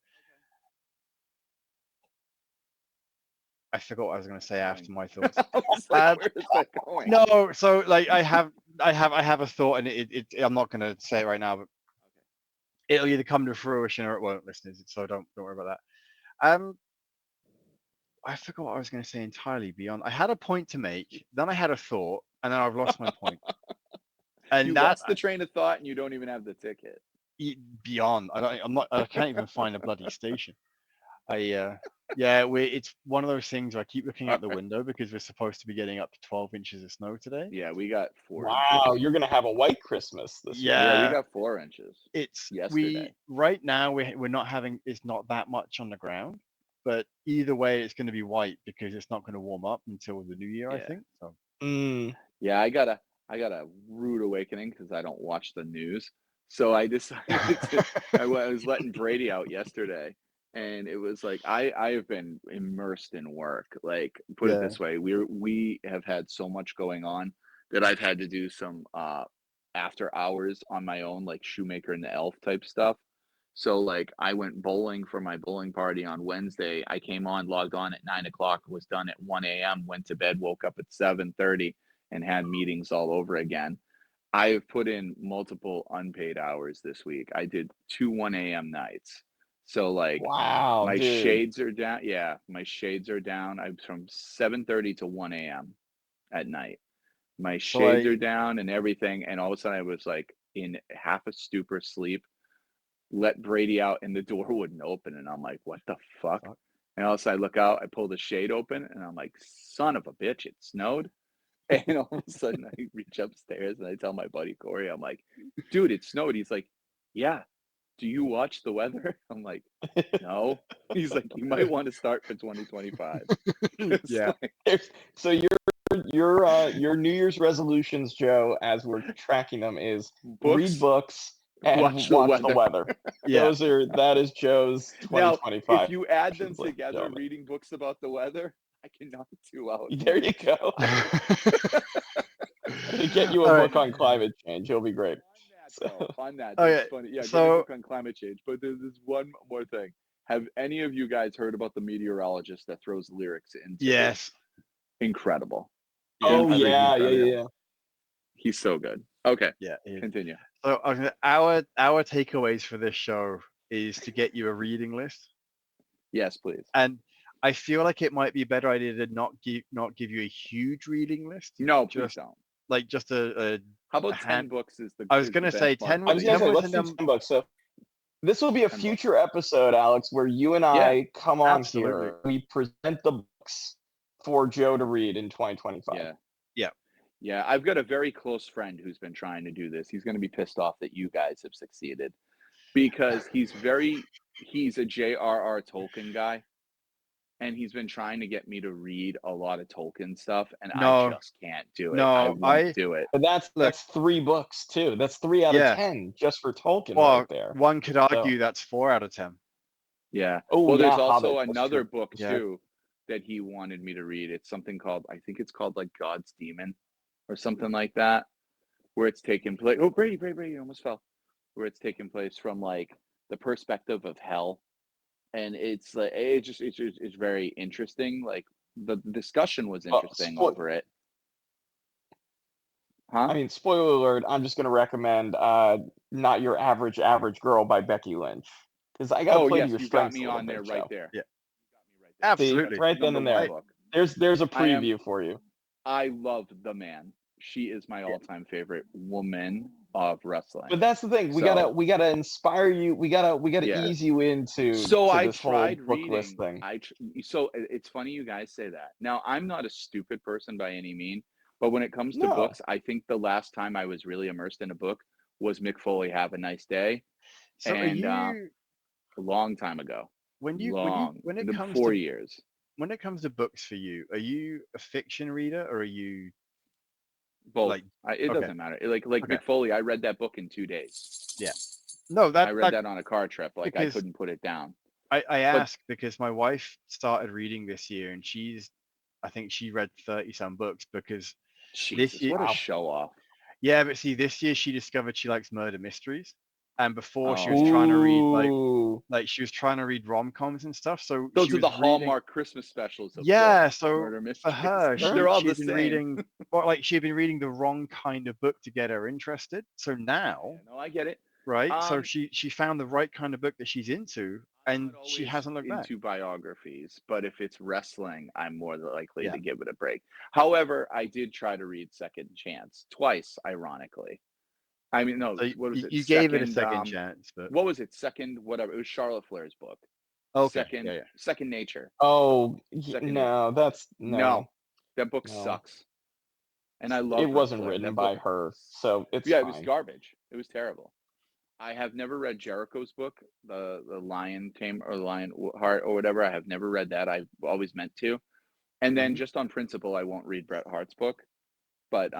I forgot what I was going to say after my thoughts. I was like, where is that going? No, so like I have a thought, and I'm not going to say it right now, but it'll either come to fruition or it won't, listeners. So don't worry about that. I forgot what I was going to say entirely. Beyond, I had a point to make, then I had a thought, and then I've lost my point. And You lost the train of thought, and you don't even have the ticket. Beyond, I can't even find a bloody station. It's one of those things where I keep looking out the window because we're supposed to be getting up to 12 inches of snow today. Yeah, we got 4 Wow, inches. you're gonna have a white Christmas this year. Yeah, we got 4 inches. It's yesterday. Right now we're not having, it's not that much on the ground, but either way it's going to be white because it's not going to warm up until the new year, I think. So yeah, I got a rude awakening because I don't watch the news. So I decided I was letting Brady out yesterday, and it was like I have been immersed in work. Like, put it this way, we have had so much going on that I've had to do some after hours on my own, like Shoemaker and the Elf type stuff. So like I went bowling for my bowling party on Wednesday. I came on, logged on at 9 o'clock, was done at 1 a.m., went to bed, woke up at 7:30, and had meetings all over again. I have put in multiple unpaid hours this week. I did 2 1 a.m. nights. So like wow, my dude. shades are down. Yeah, my shades are down. I'm from 7:30 to 1 a.m. at night. My shades are down and everything. And all of a sudden I was like in half a stupor sleep, let Brady out and the door wouldn't open. And I'm like, what the fuck? And all of a sudden I look out, I pull the shade open and I'm like, son of a bitch, it snowed. And all of a sudden I reach upstairs and I tell my buddy Corey, I'm like, dude, it snowed. He's like, yeah. Do you watch the weather? I'm like, no. He's like, you might want to start for 2025. Yeah. So your New Year's resolutions, Joe, as we're tracking them, is read books and watch the weather. Yeah. That is Joe's 2025. Now, if you add them together, gentlemen. reading books about the weather, I can knock 2 out. There you go. Get you a book on climate change. You'll be great. On that. Oh, That's yeah. funny. Yeah, So- get a book on climate change. But there's one more thing. Have any of you guys heard about the meteorologist that throws lyrics into? Yes. Incredible. Oh I think yeah. He's so good. Okay. Yeah. Continue. So our takeaways for this show is to get you a reading list. Yes, please. And I feel like it might be a better idea to not give you a huge reading list. No, please don't. Like just a How about 10 books is the I was going to say 10 I was going to say, books let's do 10 books. So this will be a future episode, Alex, where you and I come on here. We present the books for Joe to read in 2025. Yeah, I've got a very close friend who's been trying to do this. He's going to be pissed off that you guys have succeeded because he's a J.R.R. Tolkien guy. and he's been trying to get me to read a lot of Tolkien stuff, and I No, just can't do it. no, I won't do it. But Look. that's 3 books too. That's 3 out of Yeah. 10 just for Tolkien Well, right there. one could argue that's 4 out of 10. Yeah. Oh, Well, there's yeah, also Hobbit, that's another true. book Yeah. too that he wanted me to read. It's something called, I think it's called like God's Demon or something like that, where it's taken place. Oh, Brady, you almost fell. Where it's taken place from like the perspective of hell, and it's like it's very interesting. Like the discussion was interesting over it. Huh? I mean, spoiler alert, I'm just gonna recommend Not Your Average Girl by Becky Lynch. Because I gotta Oh play to yes, your you got strengths me a little on there bit, right Joe. there. Yeah. You got me right there. Absolutely. See, right then and there. Book. There's a preview for you. I love the man. She is my all-time favorite woman of wrestling. But that's the thing. We gotta inspire you. We gotta Yeah. ease you into So I this whole tried book reading. list thing. So it's funny you guys say that. Now I'm not a stupid person by any mean, but when it comes to No. books, I think the last time I was really immersed in a book was Mick Foley Have a Nice Day, So are and you a long time ago. when it comes 4 to years. when it comes to books for you, are you a fiction reader or are you Both. like It okay. doesn't matter. Like Okay. Mick Foley, I read that book in 2 days. Yeah. No, I read that on a car trip. Like I because couldn't put it down. I ask because my wife started reading this year and I think she read 30 some books because Jesus, this year, what a show off. yeah, but see, this year she discovered she likes murder mysteries, and before she Oh. was trying to read Ooh. like she was trying to read rom-coms and stuff. So Those she are was the reading, Hallmark Christmas specials. Of yeah, books, so murder for mysteries. her, They're all the she'd been same. reading, well, like she'd been reading the wrong kind of book to get her interested. So now, Yeah, no, I get it. right? So she found the right kind of book that she's into, and I'm she not hasn't looked back. into biographies, but if it's wrestling, I'm more likely Yeah. to give it a break. However, I did try to read Second Chance twice, ironically. I mean, no, So what was it? you gave it a second chance, but what was it? Second, whatever. It was Charlotte Flair's book. okay, Second Nature. Oh Second no, that's No, that book No. sucks. And I love It Ric wasn't Flair. written That by book, her, so it's yeah, fine. it was garbage. It was terrible. I have never read Jericho's book, the Lion Tame or Lion Heart or whatever. I have never read that. I've always meant to. And then just on principle, I won't read Bret Hart's book. But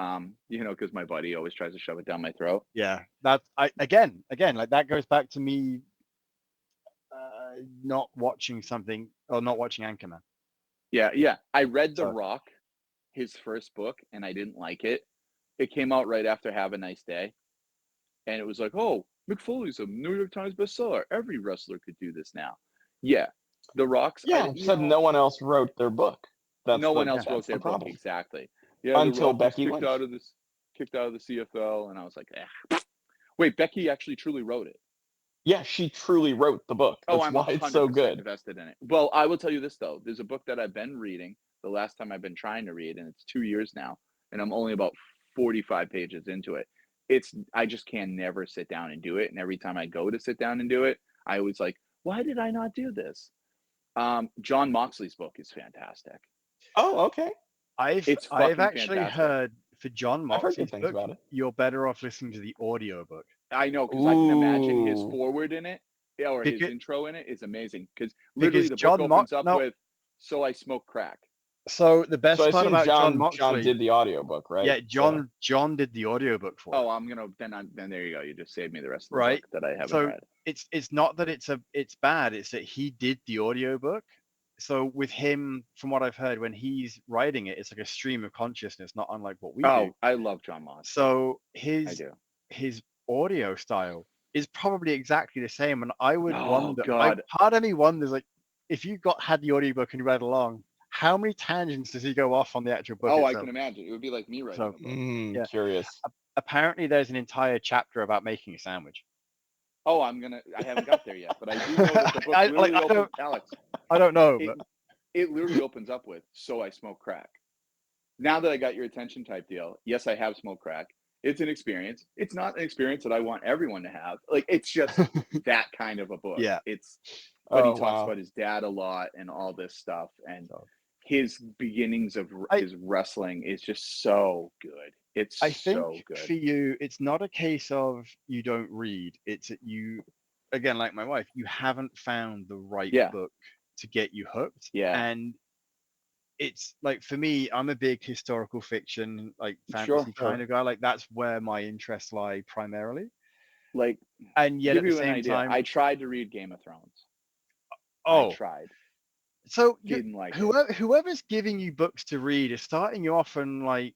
because my buddy always tries to shove it down my throat. Yeah, that's again, like that goes back to me not watching something or not watching Anchorman. Yeah. I read The Rock, his first book, and I didn't like it. It came out right after Have a Nice Day. And it was like, oh, Mick Foley's a New York Times bestseller. Every wrestler could do this now. Yeah. The Rock's. Yeah, except no one else wrote their book. No one else wrote their book, problem. exactly. Yeah, Until The Rock Becky was kicked out of the CFL, and I was like, Wait, Becky actually truly wrote it. Yeah, she truly wrote the book. That's I'm why it's so good. invested in it. Well, I will tell you this though. There's a book that I've been reading the last time I've been trying to read, and it's 2 years now, and I'm only about 45 pages into it. I just can never sit down and do it, and every time I go to sit down and do it, I always like, why did I not do this? John Moxley's book is fantastic. Oh, okay. I've actually fantastic. heard for John Moxley's book, about it. You're better off listening to the audio book. I know, because I can imagine his forward in it, or his intro in it is amazing. Because literally the book opens up with, so I smoke crack. So the best part about John Moxley, John did the audiobook, right? Yeah, John did the audiobook for it. Oh, then there you go. You just saved me the rest of the book that I haven't read. It's not that it's bad, it's that he did the audiobook. So with him, from what I've heard, when he's writing it, it's like a stream of consciousness, not unlike what we do. Oh, I love John Moxley. So his audio style is probably exactly the same, and I would wonder. Part of me wonders, like, if you had the audiobook and you read along, how many tangents does he go off on the actual book itself? I can imagine. It would be like me writing a book. Curious. Apparently, there's an entire chapter about making a sandwich. Oh, I haven't got there yet, but I do know that the book literally opens, Alex. I don't know, but it literally opens up with, so I smoke crack. Now that I got your attention type deal, yes, I have smoked crack. It's an experience. It's not an experience that I want everyone to have. Like, it's just that kind of a book. Yeah. But he talks about his dad a lot and all this stuff. And his beginnings of his wrestling is just so good. I think for you, it's not a case of you don't read. It's that you, again, like my wife, you haven't found the right book to get you hooked. Yeah. And it's like, for me, I'm a big historical fiction, like fantasy Sure. kind of guy. Like that's where my interests lie primarily. Like, And to yet give at the you an same idea, time, I tried to read Game of Thrones. I oh, tried. so Didn't like it. whoever's giving you books to read is starting you off on like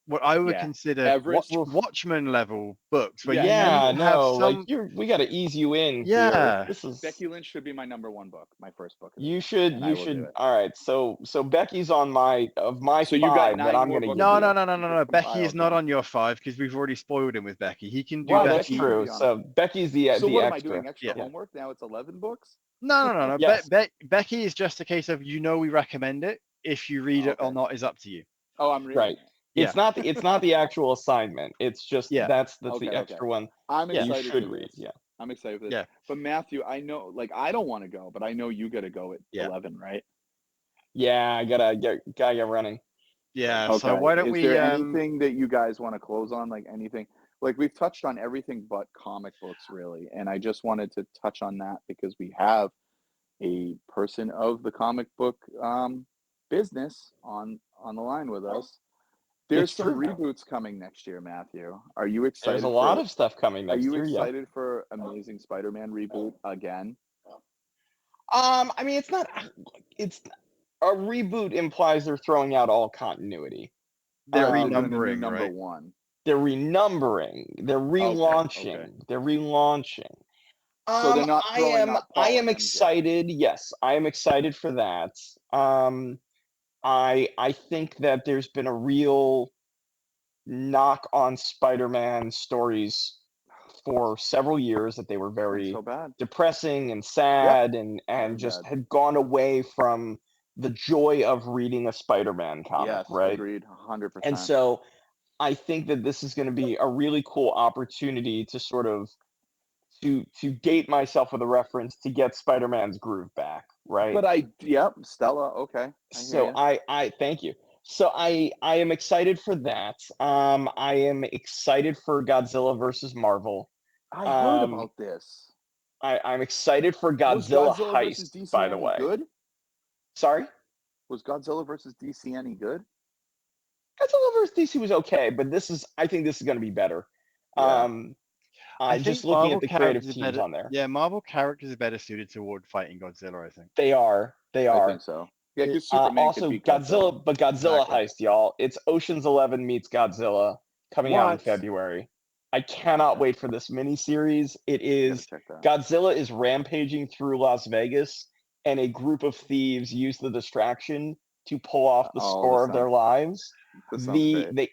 what I would Yeah. consider Everest. Watchmen level books, where Yeah. you Yeah, need to have no, like some. we got to ease you in here. Yeah. This is Becky Lynch should be my #1 book, my first book. you and I will do should. it. All right, so Becky's on my So you got five 9 that I'm more gonna books give to No, you. no, no, no, no, no. Becky is compiled not then. on your 5 because we've already spoiled him with Becky. He can do Wow, Becky that's Becky. might true. be on So Becky's the So the what am I extra. doing? Extra Yeah. homework? Now it's 11 books? No, no, no, no. Yes. Becky is just a case of, we recommend it. If you read it or Okay. not is up to you. Oh, I'm reading Right. it. It's not the actual assignment. It's just Yeah. that's Okay, the extra one I'm that you excited should for read. this. Yeah. I'm excited for this. Yeah. But Matthew, I know, like, I don't want to go, but I know you got to go at Yeah. 11, right? Yeah, I gotta get running. Yeah. Okay. So why don't Is we? there anything that you guys want to close on? Like anything? Like we've touched on everything but comic books, really. And I just wanted to touch on that because we have a person of the comic book business on the line with us. There's It's some true. reboots coming next year, Matthew. Are you excited? There's a lot of stuff coming Are next you year. Yeah. excited for Amazing Spider-Man reboot again? I mean, it's not. It's a reboot implies they're throwing out all continuity. They're They're doing a new renumbering, number right? one. They're renumbering. They're relaunching. okay. They're relaunching. So they're not throwing out Paul I am and MJ. excited. Yes, I am excited for that. I think that there's been a real knock on Spider-Man stories for several years that they were very So bad. depressing and sad and Very just bad. had gone away from the joy of reading a Spider-Man comic, Yes, right? agreed, 100%. And so I think that this is going to be a really cool opportunity to sort of to date myself with a reference to get Spider-Man's groove back, right? But Stella, okay. I thank you. So I am excited for that. I am excited for Godzilla versus Marvel. I heard about this. I'm excited for Was Godzilla Godzilla versus Heist, DC by the any way. good? Sorry? Was Godzilla versus DC any good? Godzilla versus DC was okay, but I think this is going to be better. Yeah. I Just think looking Marvel at the creative characters are teams better. on there. Yeah, Marvel characters are better suited toward fighting Godzilla, I think. They are. I think so. Yeah, because Superman Also, could beat Godzilla, but Godzilla Exactly. Heist, y'all. It's Ocean's 11 meets Godzilla coming out in What? February. I cannot wait for this miniseries. It Gotta is check that. Godzilla is rampaging through Las Vegas, and a group of thieves use the distraction to pull off the score of their lives. This sounds great.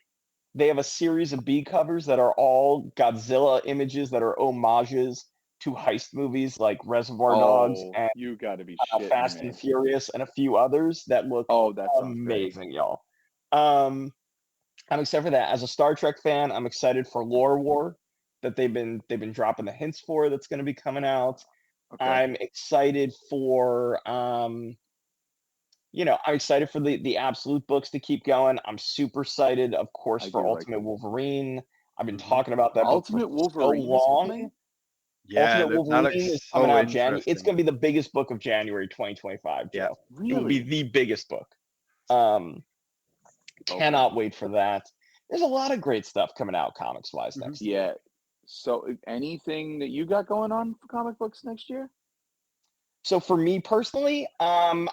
They have a series of B covers that are all Godzilla images that are homages to heist movies like Reservoir Dogs and you gotta be shitting Fast me. and Furious and a few others that look That sounds amazing, y'all. I'm excited for that. As a Star Trek fan, I'm excited for Lore War that they've been dropping the hints for that's going to be coming out. Okay. I'm excited for I'm excited for the Absolute books to keep going. I'm super excited, of course, for Ultimate Wolverine. I've been talking about that Ultimate book for Wolverine so long. coming? Yeah, Ultimate that Wolverine is looks coming so out January. It's interesting. going to be the biggest book of January 2025, Joe. Yeah. It will be the biggest book. Cannot wait for that. There's a lot of great stuff coming out comics-wise next year. Yeah. So anything that you got going on for comic books next year? So for me personally, I'm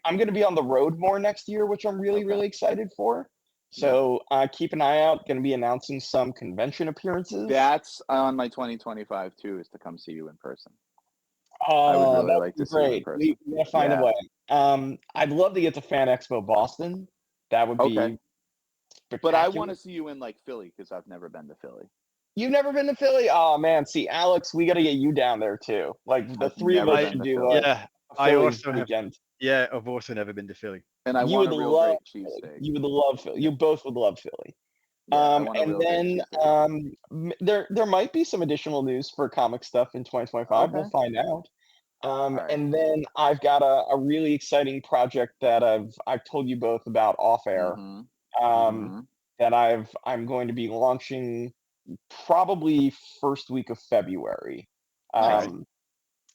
going to be on the road more next year, which I'm really excited for. So keep an eye out. Going to be announcing some convention appearances. That's on my 2025 too, is to come see you in person. Oh, I would really that like would be to see you in great. person. We're going to find a way. I'd love to get to Fan Expo Boston. That would be spectacular. But I want to see you in like Philly because I've never been to Philly. You've never been to Philly? Oh man, see, Alex, we got to get you down there too. Like the three of us should do I Philly also weekend. I've also never been to Philly. And I want a real great cheesesteak. You would love Philly. You both would love Philly. And then there might be some additional news for comic stuff in 2025. We'll find out. And then I've got a really exciting project that I've told you both about off air. That I'm going to be launching probably first week of February.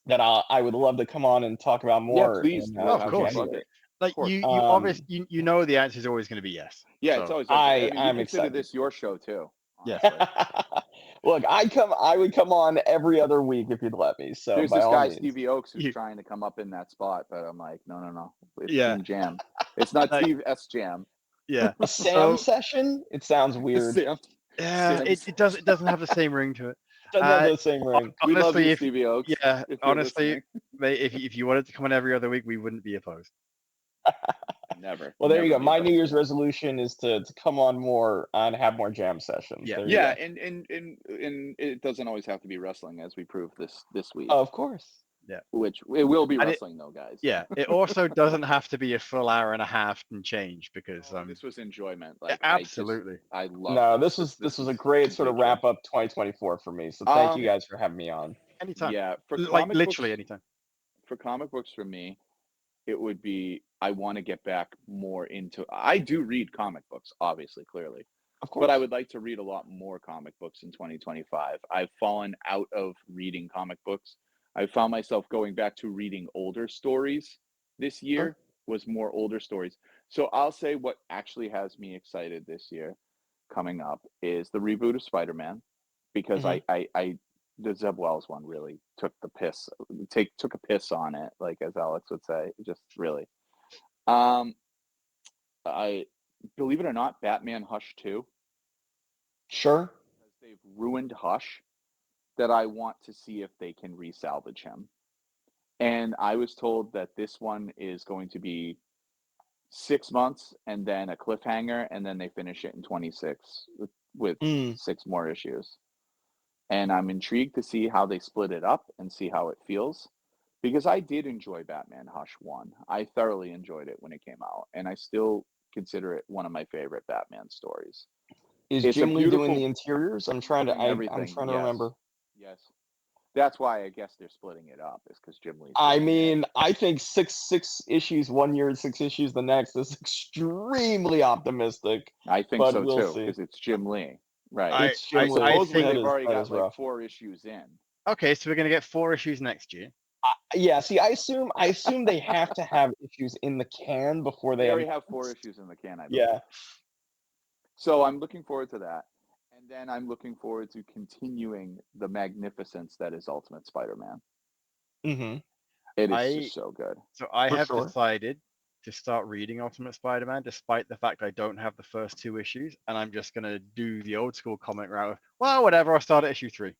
that I would love to come on and talk about more. please, in, we'll Of in have you course. plug January. it. Like course. you obviously you know the answer is always going to be yes. Yeah, So, it's always okay. I mean, we I'm consider excited. this your show too. Yeah. Honestly. Look, I would come on every other week if you'd let me. So There's by this all guy means. Stevie Oaks who's You- trying to come up in that spot, but I'm like, no. It's Yeah. Team Jam. It's not Like- Steve S Jam. yeah. A Sam session? It sounds weird. Sam. Yeah, Sam- it doesn't have the same ring to it. Doesn't have the same ring. We love Honestly, you, if Stevie Oaks. yeah, if you're honestly, listening. mate, if you wanted to come on every other week, we wouldn't be opposed. Never. Well, there you never go. be My opposed New to Year's that. resolution is to come on more and have more jam sessions. Yeah. There you Yeah, go. and it doesn't always have to be wrestling, as we proved this week. Of course. Which it will be And wrestling though, guys. Yeah, it also doesn't have to be a full hour and a half and change because This was enjoyment. yeah, Like absolutely. I love. No, this was a great sort of complete wrap up 2024 for me. So thank you Um, guys for having me on. Anytime. Yeah, for Like comic literally books, anytime. for comic books for me, it would be I want to get back more into. I do read comic books, obviously, clearly, Of course. but I would like to read a lot more comic books in 2025. I've fallen out of reading comic books. I found myself going back to reading older stories this year. Was more older stories. So I'll say what actually has me excited this year coming up is the reboot of Spider-Man, because Mhm. I the Zeb Wells one really took the piss, took a piss on it, like as Alex would say, just really. I believe it or not, Batman Hush 2, Sure. because they've ruined Hush, that I want to see if they can resalvage him. And I was told that this one is going to be 6 months and then a cliffhanger, and then they finish it in 26 with Mm. 6 more issues. And I'm intrigued to see how they split it up and see how it feels, because I did enjoy Batman Hush 1. I thoroughly enjoyed it when it came out, and I still consider it one of my favorite Batman stories. Is It's a Jim Lee doing beautiful- the interiors? I'm trying to doing I'm everything, trying to yes. remember. Yes. That's why I guess they're splitting it up, is because Jim Lee's I doing it. mean, I think six issues one year and 6 issues the next is extremely optimistic. I think but so we'll too, see. because it's Jim Lee, right? It's Jim Lee. Supposedly That they've is- already that got is like rough. 4 issues in. Okay, so we're gonna get 4 issues next year. Yeah, see, I assume they have to have issues in the can before They they already have 4 issues in the can, I believe. Yeah. So I'm looking forward to that. And then I'm looking forward to continuing the magnificence that is Ultimate Spider-Man. Mm-hmm. It is I- just so good. So I For have sure. decided to start reading Ultimate Spider-Man, despite the fact I don't have the first 2 issues, and I'm just gonna do the old school comic route of, well, whatever, I'll start at issue 3.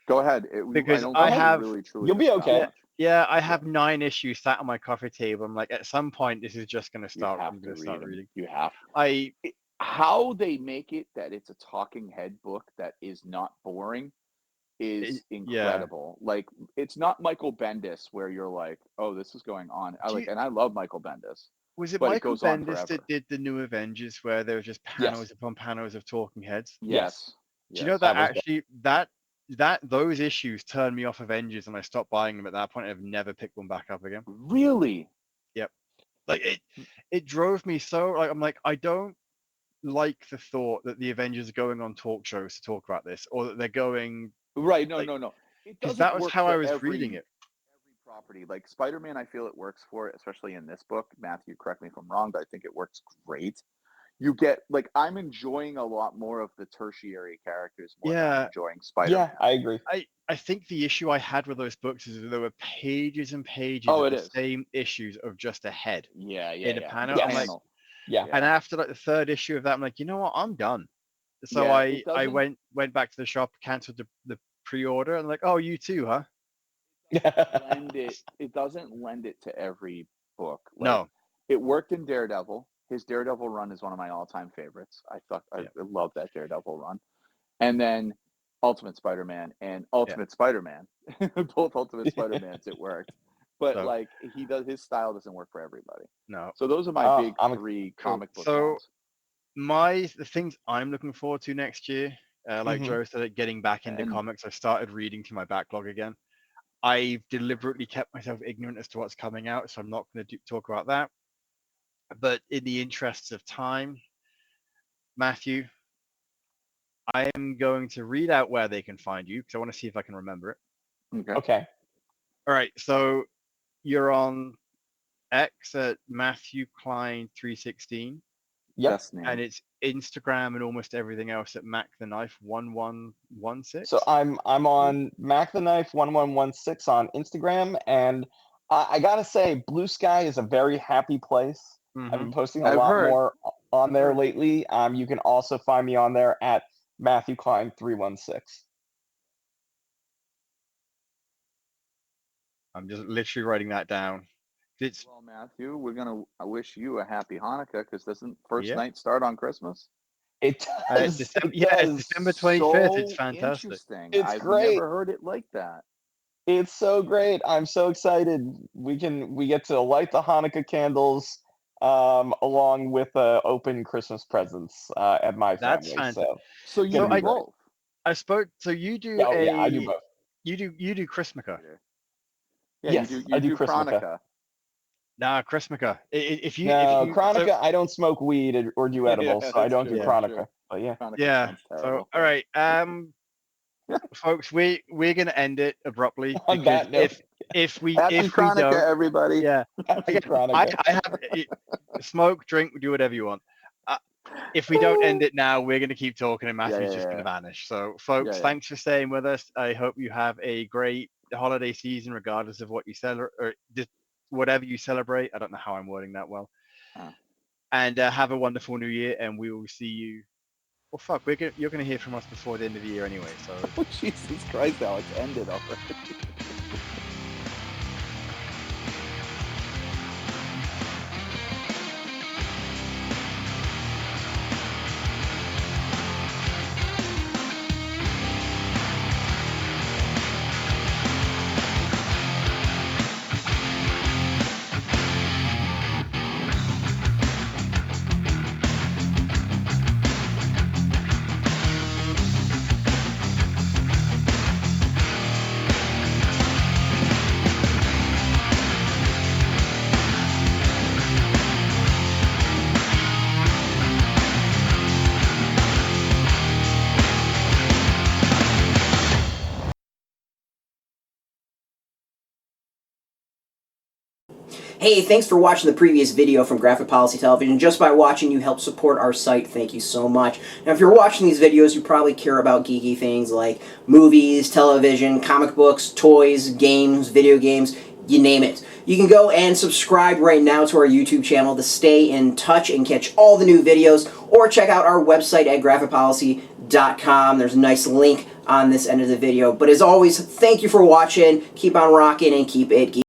Go ahead. Because don't I think you have- really truly You'll be missed out okay. much. Yeah, I have 9 issues sat on my coffee table. I'm like, at some point, this is just gonna You start. have I'm to gonna start read them. reading. You have. How they make it that it's a talking head book that is not boring is Yeah. incredible. Like, it's not Michael Bendis where you're like, oh, this is going on. And I love Michael Bendis. Was it But it Michael goes on Bendis forever. that did the New Avengers where there was just panels upon panels of talking heads? Yes. Do you know That that was actually those issues turned me off Avengers and I stopped buying them at that point. I've never picked one back up again. Really? Like it drove me so like I'm like, I don't like the thought that the Avengers are going on talk shows to talk about this, or that they're going, Right. No, Like, no. It because doesn't that was work how for I was every reading it. property. Like Spider-Man, I feel it works for, especially in this book. Matthew, correct me if I'm wrong, but I think it works great. You get, like, I'm enjoying a lot more of the tertiary characters more than I'm Yeah. enjoying Spider-Man. Yeah, I agree. I think the issue I had with those books is that there were pages and pages Oh, of it the is. same issues of just a head. Yeah. In a panel, Yes. I'm like, Yeah. and after like the 3rd issue of that, I'm like, you know what, I'm done. So Yeah, it I doesn't- went back to the shop, cancelled the pre-order, and like, oh, you too, huh? it doesn't lend it to every book. Like, No. it worked in Daredevil. His Daredevil run is one of my all-time favorites. I love that Daredevil run. And then Ultimate Spider-Man and Ultimate Spider-Man, both Ultimate Spider-Mans, it worked. But So- like, his style doesn't work for everybody. No. So those are my big I'm 3 cool. comic book So- ones. The things I'm looking forward to next year, like Mhm. Joe said, getting back into And- comics. I started reading to my backlog again. I've deliberately kept myself ignorant as to what's coming out, so I'm not going to talk about that. But in the interests of time, Matthew, I am going to read out where they can find you because I want to see if I can remember it. Okay. Okay. All right, so you're on X at Matthew Klein 316, Yep. Best name. and it's Instagram and almost everything else at Mac the Knife 1116. So I'm on Mac the Knife 1116 on Instagram, and I gotta say, Bluesky is a very happy place. I've been posting a I've lot heard. more on I've there heard. lately. You can also find me on there at Matthew Klein 316. I'm just literally writing that down. It's Well, Matthew, we're gonna wish you a happy Hanukkah because doesn't first Yeah. night start on Christmas? It does. December, It yeah, it's does. December 25th. It's So fantastic. interesting. It's I've great. never heard it like that. It's so great. I'm so excited. We get to light the Hanukkah candles along with open Christmas presents at my That's family. fantastic. So So you gonna do be great. both. I spoke. So you do Yeah, yeah, I do both. you do Chrismica. Yeah, Yes, you I do do Chrismica. Hanukkah. Nah, Chrismica. If you No, if you Chronica, I don't smoke weed or do edibles, Yeah, so I that's don't do true, Yeah. Chronica. true. But yeah. Hanukkah yeah. sounds So terrible. all right, folks, we're gonna end it abruptly On because that note, if we Happy Hanukkah, don't, everybody. yeah, happy again, Chronica. I have smoke, drink, do whatever you want. If we don't end it now, we're going to keep talking and Matthew's just going to vanish. So, folks, Yeah. thanks for staying with us. I hope you have a great holiday season, regardless of what you celebrate or just whatever you celebrate. I don't know how I'm wording that well. And have a wonderful new year, and we will see you. Well, fuck, you're going to hear from us before the end of the year anyway. So, Oh, Jesus Christ, Alex, end it already. Hey, thanks for watching the previous video from Graphic Policy Television. Just by watching, you help support our site. Thank you so much. Now, if you're watching these videos, you probably care about geeky things like movies, television, comic books, toys, games, video games, you name it. You can go and subscribe right now to our YouTube channel to stay in touch and catch all the new videos, or check out our website at graphicpolicy.com. There's a nice link on this end of the video. But as always, thank you for watching. Keep on rocking and keep it geeky.